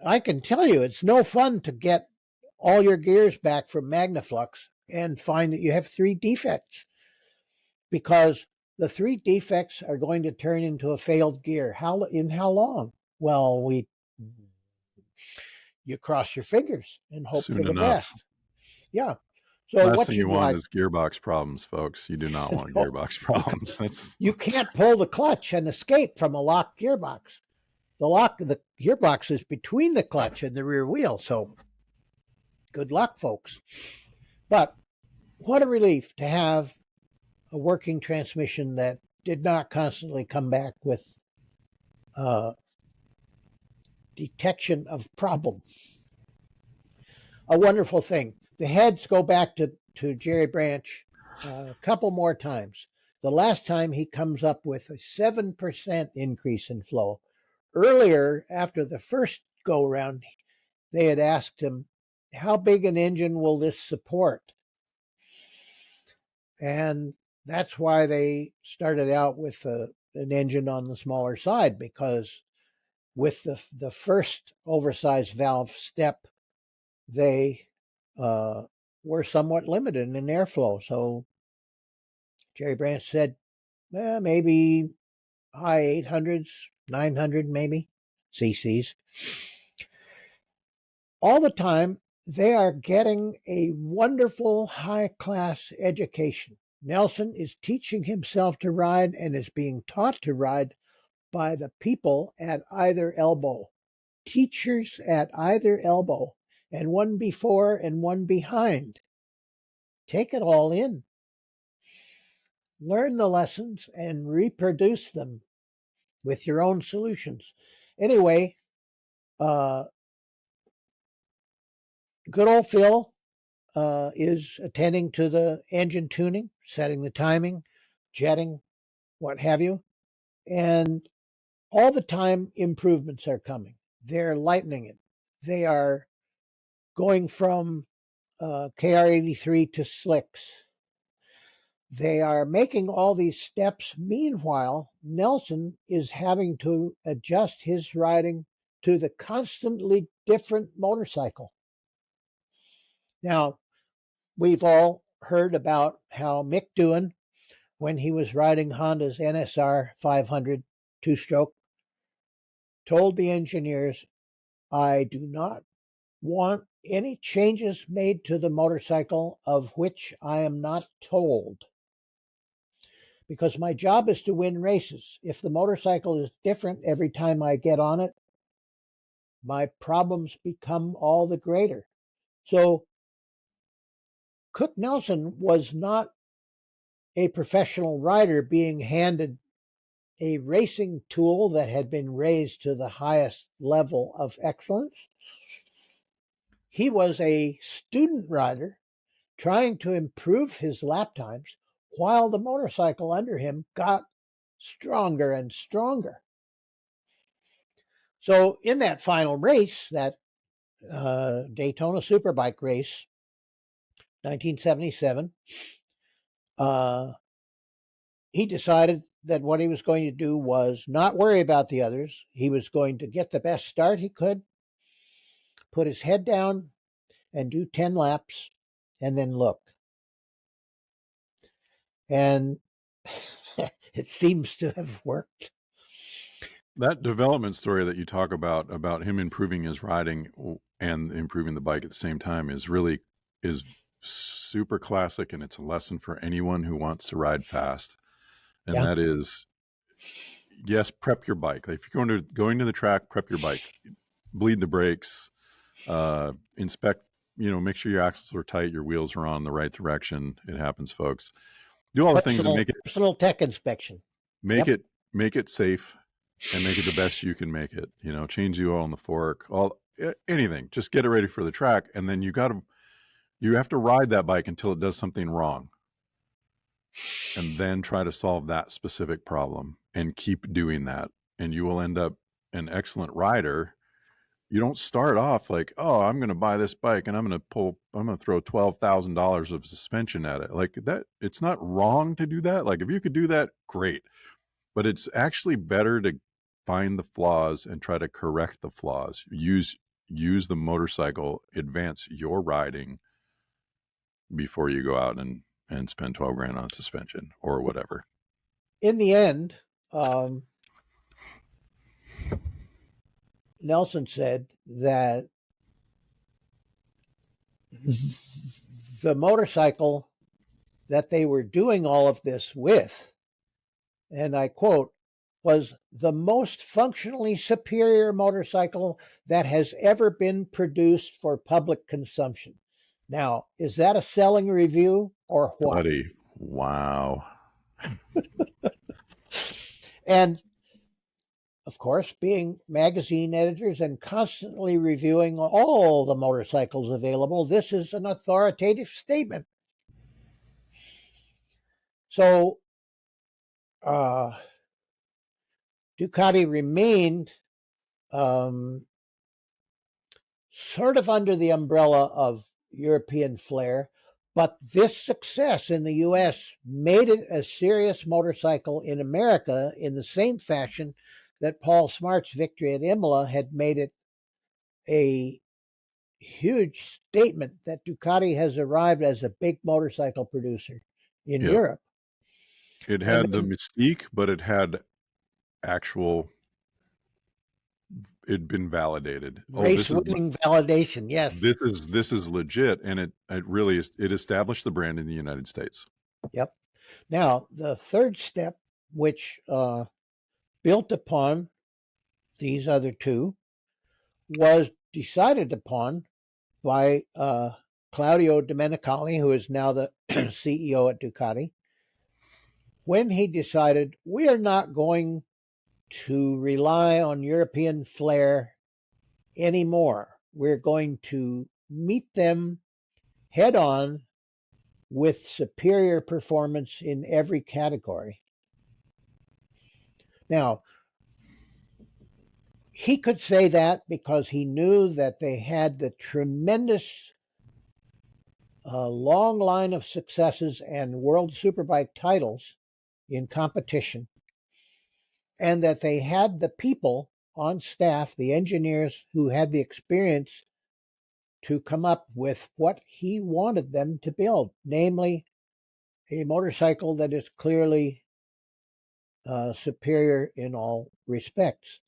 I can tell you, it's no fun to get all your gears back from Magnaflux and find that you have 3 defects. Because the 3 defects are going to turn into a failed gear. In how long? Well, you cross your fingers and hope Soon for the enough. best. Yeah. So last what thing you want is gearbox problems, folks. You do not want No, gearbox problems. you can't pull the clutch and escape from a locked gearbox. The gearbox is between the clutch and the rear wheel, so good luck, folks. But what a relief to have a working transmission that did not constantly come back with detection of problem. A wonderful thing. The heads go back to Jerry Branch a couple more times. The last time he comes up with a 7% increase in flow. Earlier, after the first go-round, they had asked him, how big an engine will this support? And that's why they started out with an engine on the smaller side, because with the first oversized valve step, they were somewhat limited in airflow. So Jerry Branch said, maybe high 800s, 900 maybe, cc's. All the time, they are getting a wonderful high-class education. Neilson is teaching himself to ride and is being taught to ride by the people at either elbow. Teachers at either elbow, and one before and one behind. Take it all in. Learn the lessons and reproduce them with your own solutions. Anyway, good old Phil is attending to the engine tuning, setting the timing, jetting, what have you. And all the time, improvements are coming. They're lightening it. They are going from KR83 to slicks. They are making all these steps. Meanwhile, Neilson is having to adjust his riding to the constantly different motorcycle. Now, we've all heard about how Mick Doohan, when he was riding Honda's NSR 500 two-stroke, told the engineers, I do not want any changes made to the motorcycle of which I am not told. Because my job is to win races. If the motorcycle is different every time I get on it, my problems become all the greater. So Cook Nelson was not a professional rider being handed a racing tool that had been raised to the highest level of excellence. He was a student rider trying to improve his lap times while the motorcycle under him got stronger and stronger. So in that final race, that Daytona Superbike race, 1977, he decided that what he was going to do was not worry about the others. He was going to get the best start he could, put his head down, and do 10 laps, and then look. And it seems to have worked. That development story that you talk about him improving his riding and improving the bike at the same time is super classic, and it's a lesson for anyone who wants to ride fast. And that is, yes, prep your bike. If you're going to the track, prep your bike, bleed the brakes, inspect, make sure your axles are tight, your wheels are on the right direction. It happens, folks. Do all the things that make it personal tech inspection. Make it safe, and make it the best you can make it. Change the oil in the fork, anything. Just get it ready for the track, and then you have to ride that bike until it does something wrong, and then try to solve that specific problem and keep doing that, and you will end up an excellent rider. You don't start off like, oh, I'm going to buy this bike and I'm going to throw $12,000 of suspension at it. Like that, it's not wrong to do that. Like if you could do that, great. But it's actually better to find the flaws and try to correct the flaws. Use the motorcycle, advance your riding before you go out and spend 12 grand on suspension or whatever. In the end, Neilson said that the motorcycle that they were doing all of this with, and I quote, was the most functionally superior motorcycle that has ever been produced for public consumption. Now, is that a selling review or what? Buddy, wow. And of course, being magazine editors and constantly reviewing all the motorcycles available, this is an authoritative statement. So, Ducati remained sort of under the umbrella of European flair, but this success in the U.S. made it a serious motorcycle in America in the same fashion that Paul Smart's victory at Imola had made it a huge statement that Ducati has arrived as a big motorcycle producer in Europe. It had the mystique, but it had it'd been validated. Race-winning validation, yes. This is legit, and it really is. It established the brand in the United States. Yep. Now, the third step, which built upon these other two, was decided upon by Claudio Domenicali, who is now the CEO at Ducati, when he decided we are not going to rely on European flair anymore. We're going to meet them head on with superior performance in every category. Now, he could say that because he knew that they had the tremendous long line of successes and World Superbike titles in competition, and that they had the people on staff, the engineers who had the experience to come up with what he wanted them to build, namely a motorcycle that is clearly superior in all respects.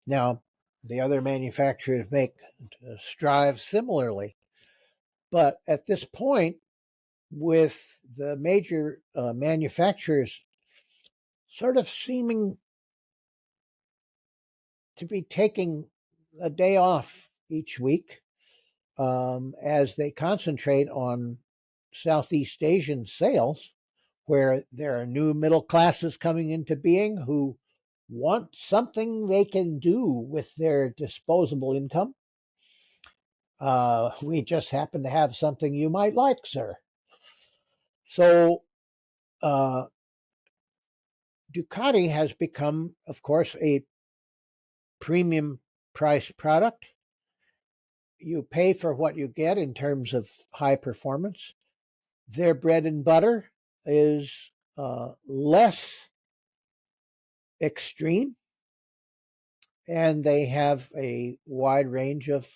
Now, the other manufacturers strive similarly. But at this point, with the major manufacturers sort of seeming to be taking a day off each week as they concentrate on Southeast Asian sales, where there are new middle classes coming into being who want something they can do with their disposable income. We just happen to have something you might like, sir. So Ducati has become, of course, a premium price product. You pay for what you get in terms of high performance. Their bread and butter is less extreme, and they have a wide range of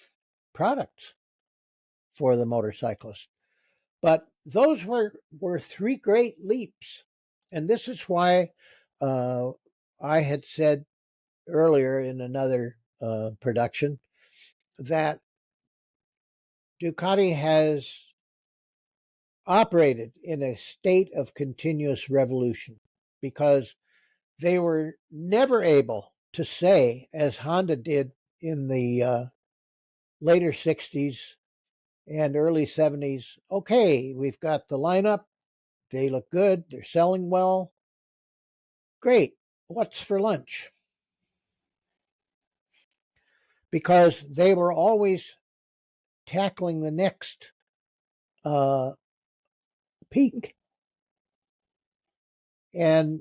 products for the motorcyclist. But those were three great leaps. And this is why I had said earlier in another production that Ducati has operated in a state of continuous revolution because they were never able to say, as Honda did in the later 60s and early 70s, okay, we've got the lineup, they look good, they're selling well, great, what's for lunch? Because they were always tackling the next peak. And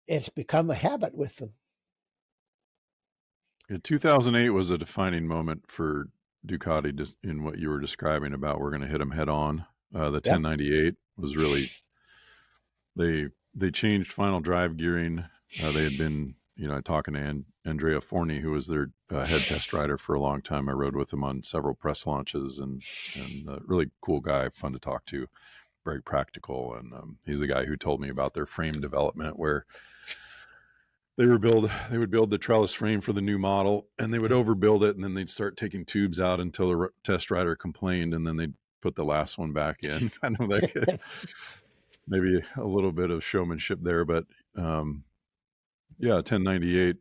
it's become a habit with them. Yeah, 2008 was a defining moment for Ducati, just in what you were describing about we're going to hit them head on. The 1098 was really, they changed final drive gearing. They had been, talking to Andrea Forni, who was their head test rider for a long time. I rode with him on several press launches, and really cool guy, fun to talk to, very practical. And he's the guy who told me about their frame development, where they would build the trellis frame for the new model, and they would overbuild it, and then they'd start taking tubes out until the test rider complained, and then they'd put the last one back in. Kind of like maybe a little bit of showmanship there, but yeah, 1098.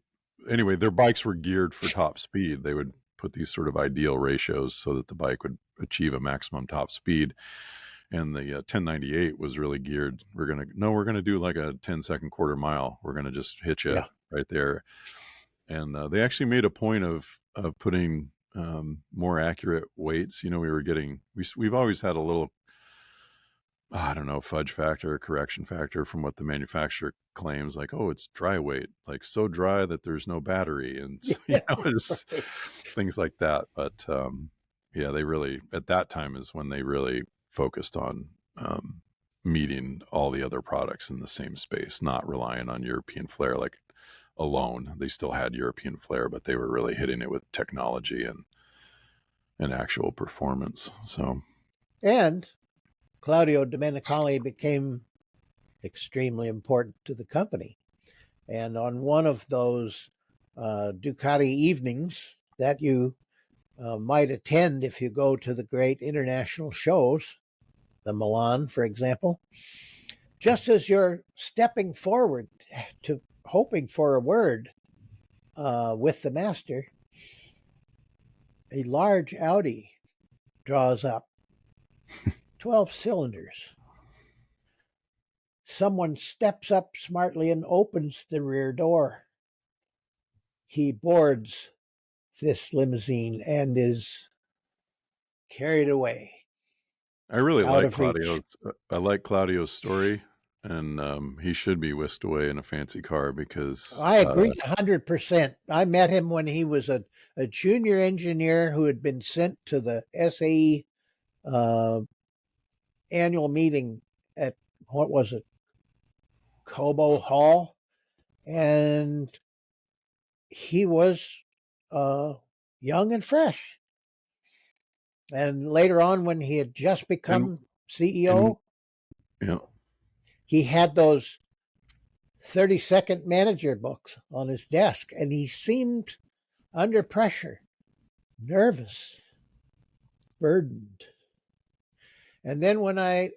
Anyway, their bikes were geared for top speed. They would put these sort of ideal ratios so that the bike would achieve a maximum top speed. And the 1098 was really geared. We're going to do like a 10-second quarter mile. We're going to just hit you right there. And they actually made a point of putting more accurate weights. We've always had a little, I don't know, fudge factor or correction factor from what the manufacturer claims, like, oh, it's dry weight, like so dry that there's no battery, and just things like that. But yeah, they really, at that time is when they really focused on meeting all the other products in the same space, not relying on European flair like alone. They still had European flair, but they were really hitting it with technology and actual performance. So, and Claudio Domenicali became extremely important to the company. And on one of those Ducati evenings that you might attend if you go to the great international shows, the Milan, for example, just as you're stepping forward to hoping for a word with the master, a large Audi draws up, 12 cylinders. Someone steps up smartly and opens the rear door. He boards this limousine and is carried away. I really like Claudio's story, and he should be whisked away in a fancy car because I agree 100%. I met him when he was a junior engineer who had been sent to the SAE annual meeting at, what was it, Cobo Hall, and he was young and fresh. And later on, when he had just become CEO, he had those 30-second manager books on his desk, and he seemed under pressure, nervous, burdened. And then when I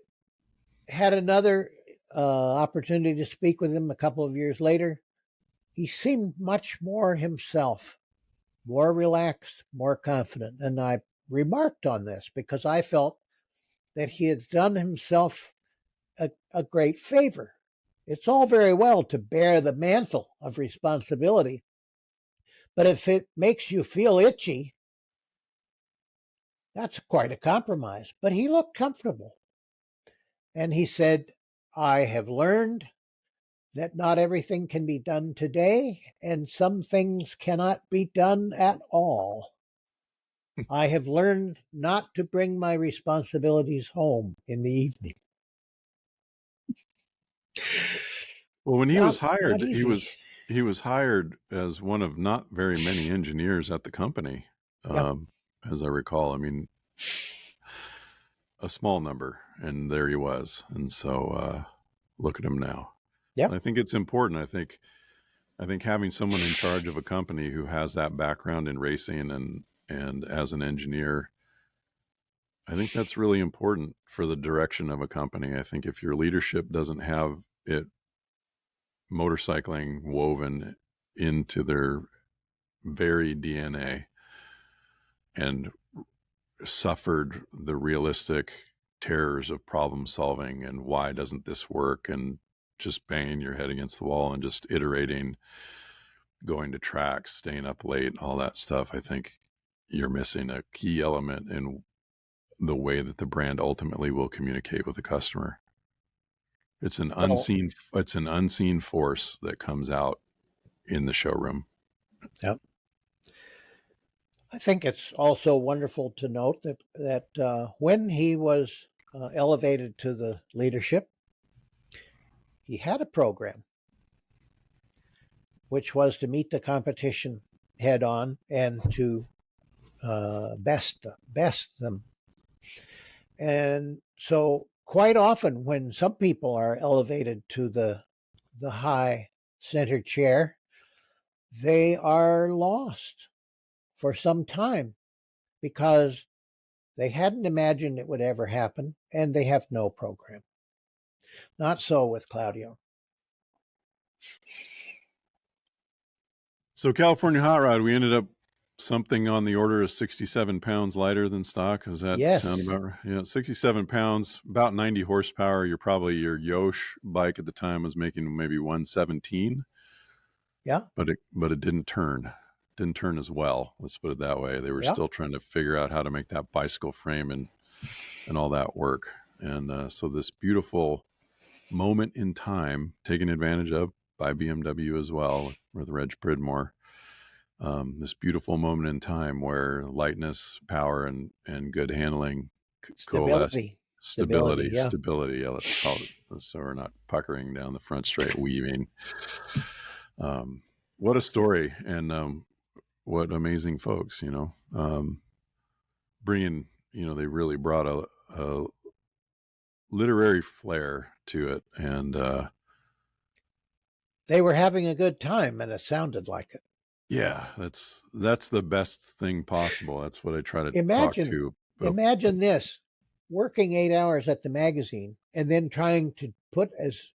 had another opportunity to speak with him a couple of years later, he seemed much more himself, more relaxed, more confident. And I remarked on this because I felt that he had done himself a great favor. It's all very well to bear the mantle of responsibility, but if it makes you feel itchy, that's quite a compromise. But he looked comfortable. And he said, I have learned that not everything can be done today, and some things cannot be done at all. I have learned not to bring my responsibilities home in the evening. Well, when he was hired, not easy. he was hired as one of not very many engineers at the company, Yep. as I recall. I mean, a small number, and there he was. And so, look at him now. Yep. I think it's important. I think having someone in charge of a company who has that background in racing and as an engineer, I think that's really important for the direction of a company. I think if your leadership doesn't have it motorcycling woven into their very DNA and suffered the realistic terrors of problem solving and why doesn't this work, and just banging your head against the wall and just iterating, going to tracks, staying up late, all that stuff, I think you're missing a key element in the way that the brand ultimately will communicate with the customer. It's an unseen force that comes out in the showroom. Yep. I think it's also wonderful to note that when he was elevated to the leadership, he had a program which was to meet the competition head on and to best them. And so quite often when some people are elevated to the high center chair, they are lost for some time because they hadn't imagined it would ever happen, and they have no program. Not so with Claudio. So California Hot Rod, we ended up something on the order of 67 pounds lighter than stock. Does that sound about right? Yeah, 67 pounds, about 90 horsepower. Your Yosh bike at the time was making maybe 117. Yeah. But it didn't turn. Didn't turn as well. Let's put it that way. They were still trying to figure out how to make that bicycle frame and all that work. And so this beautiful moment in time taken advantage of by BMW as well with Reg Pridmore. This beautiful moment in time where lightness, power, and good handling coalesce. Stability. Yeah, let's call it. So we're not puckering down the front straight, weaving. What a story, and what amazing folks, bringing, they really brought a literary flair to it, and they were having a good time, and it sounded like it. Yeah, that's the best thing possible. That's what I try to talk to. Imagine this, working 8 hours at the magazine and then trying to put as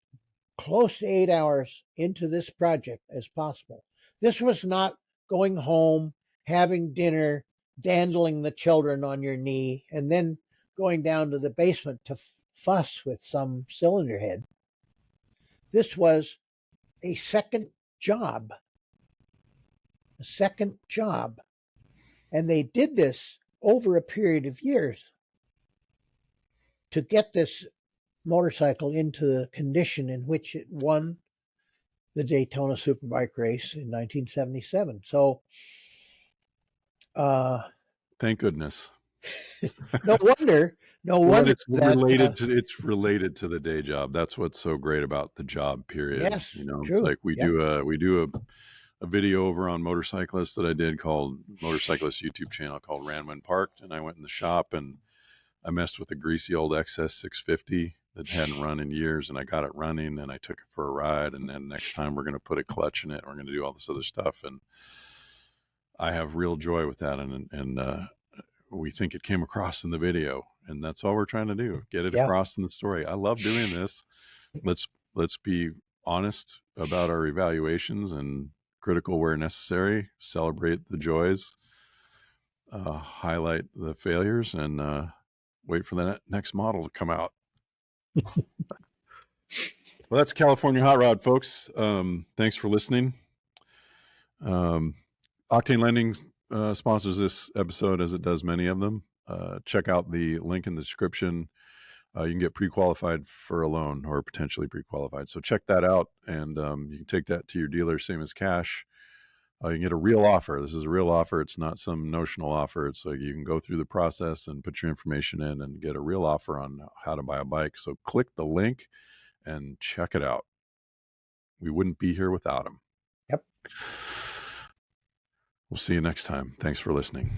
close to 8 hours into this project as possible. This was not going home, having dinner, dandling the children on your knee, and then going down to the basement to fuss with some cylinder head. This was a second job. And they did this over a period of years to get this motorcycle into the condition in which it won the Daytona Superbike race in 1977. So, thank goodness. No wonder. It's related to the day job. That's what's so great about the job period. Yes, true. It's like we do a video over on motorcyclists that I did called Motorcyclist YouTube channel called Ran When Parked, and I went in the shop and I messed with a greasy old XS 650 that hadn't run in years, and I got it running, and I took it for a ride, and then next time we're going to put a clutch in it, and we're going to do all this other stuff, and I have real joy with that, and we think it came across in the video, and that's all we're trying to do, get it across in the story. I love doing this. Let's be honest about our evaluations and critical where necessary, celebrate the joys, highlight the failures, and wait for the next model to come out. Well, that's California Hot Rod, folks. Thanks for listening. Octane Landing sponsors this episode, as it does many of them. Check out the link in the description. You can get pre-qualified for a loan, or potentially pre-qualified. So check that out, and you can take that to your dealer, same as cash. You can get a real offer. This is a real offer. It's not some notional offer. It's like you can go through the process and put your information in and get a real offer on how to buy a bike. So click the link and check it out. We wouldn't be here without them. Yep. We'll see you next time. Thanks for listening.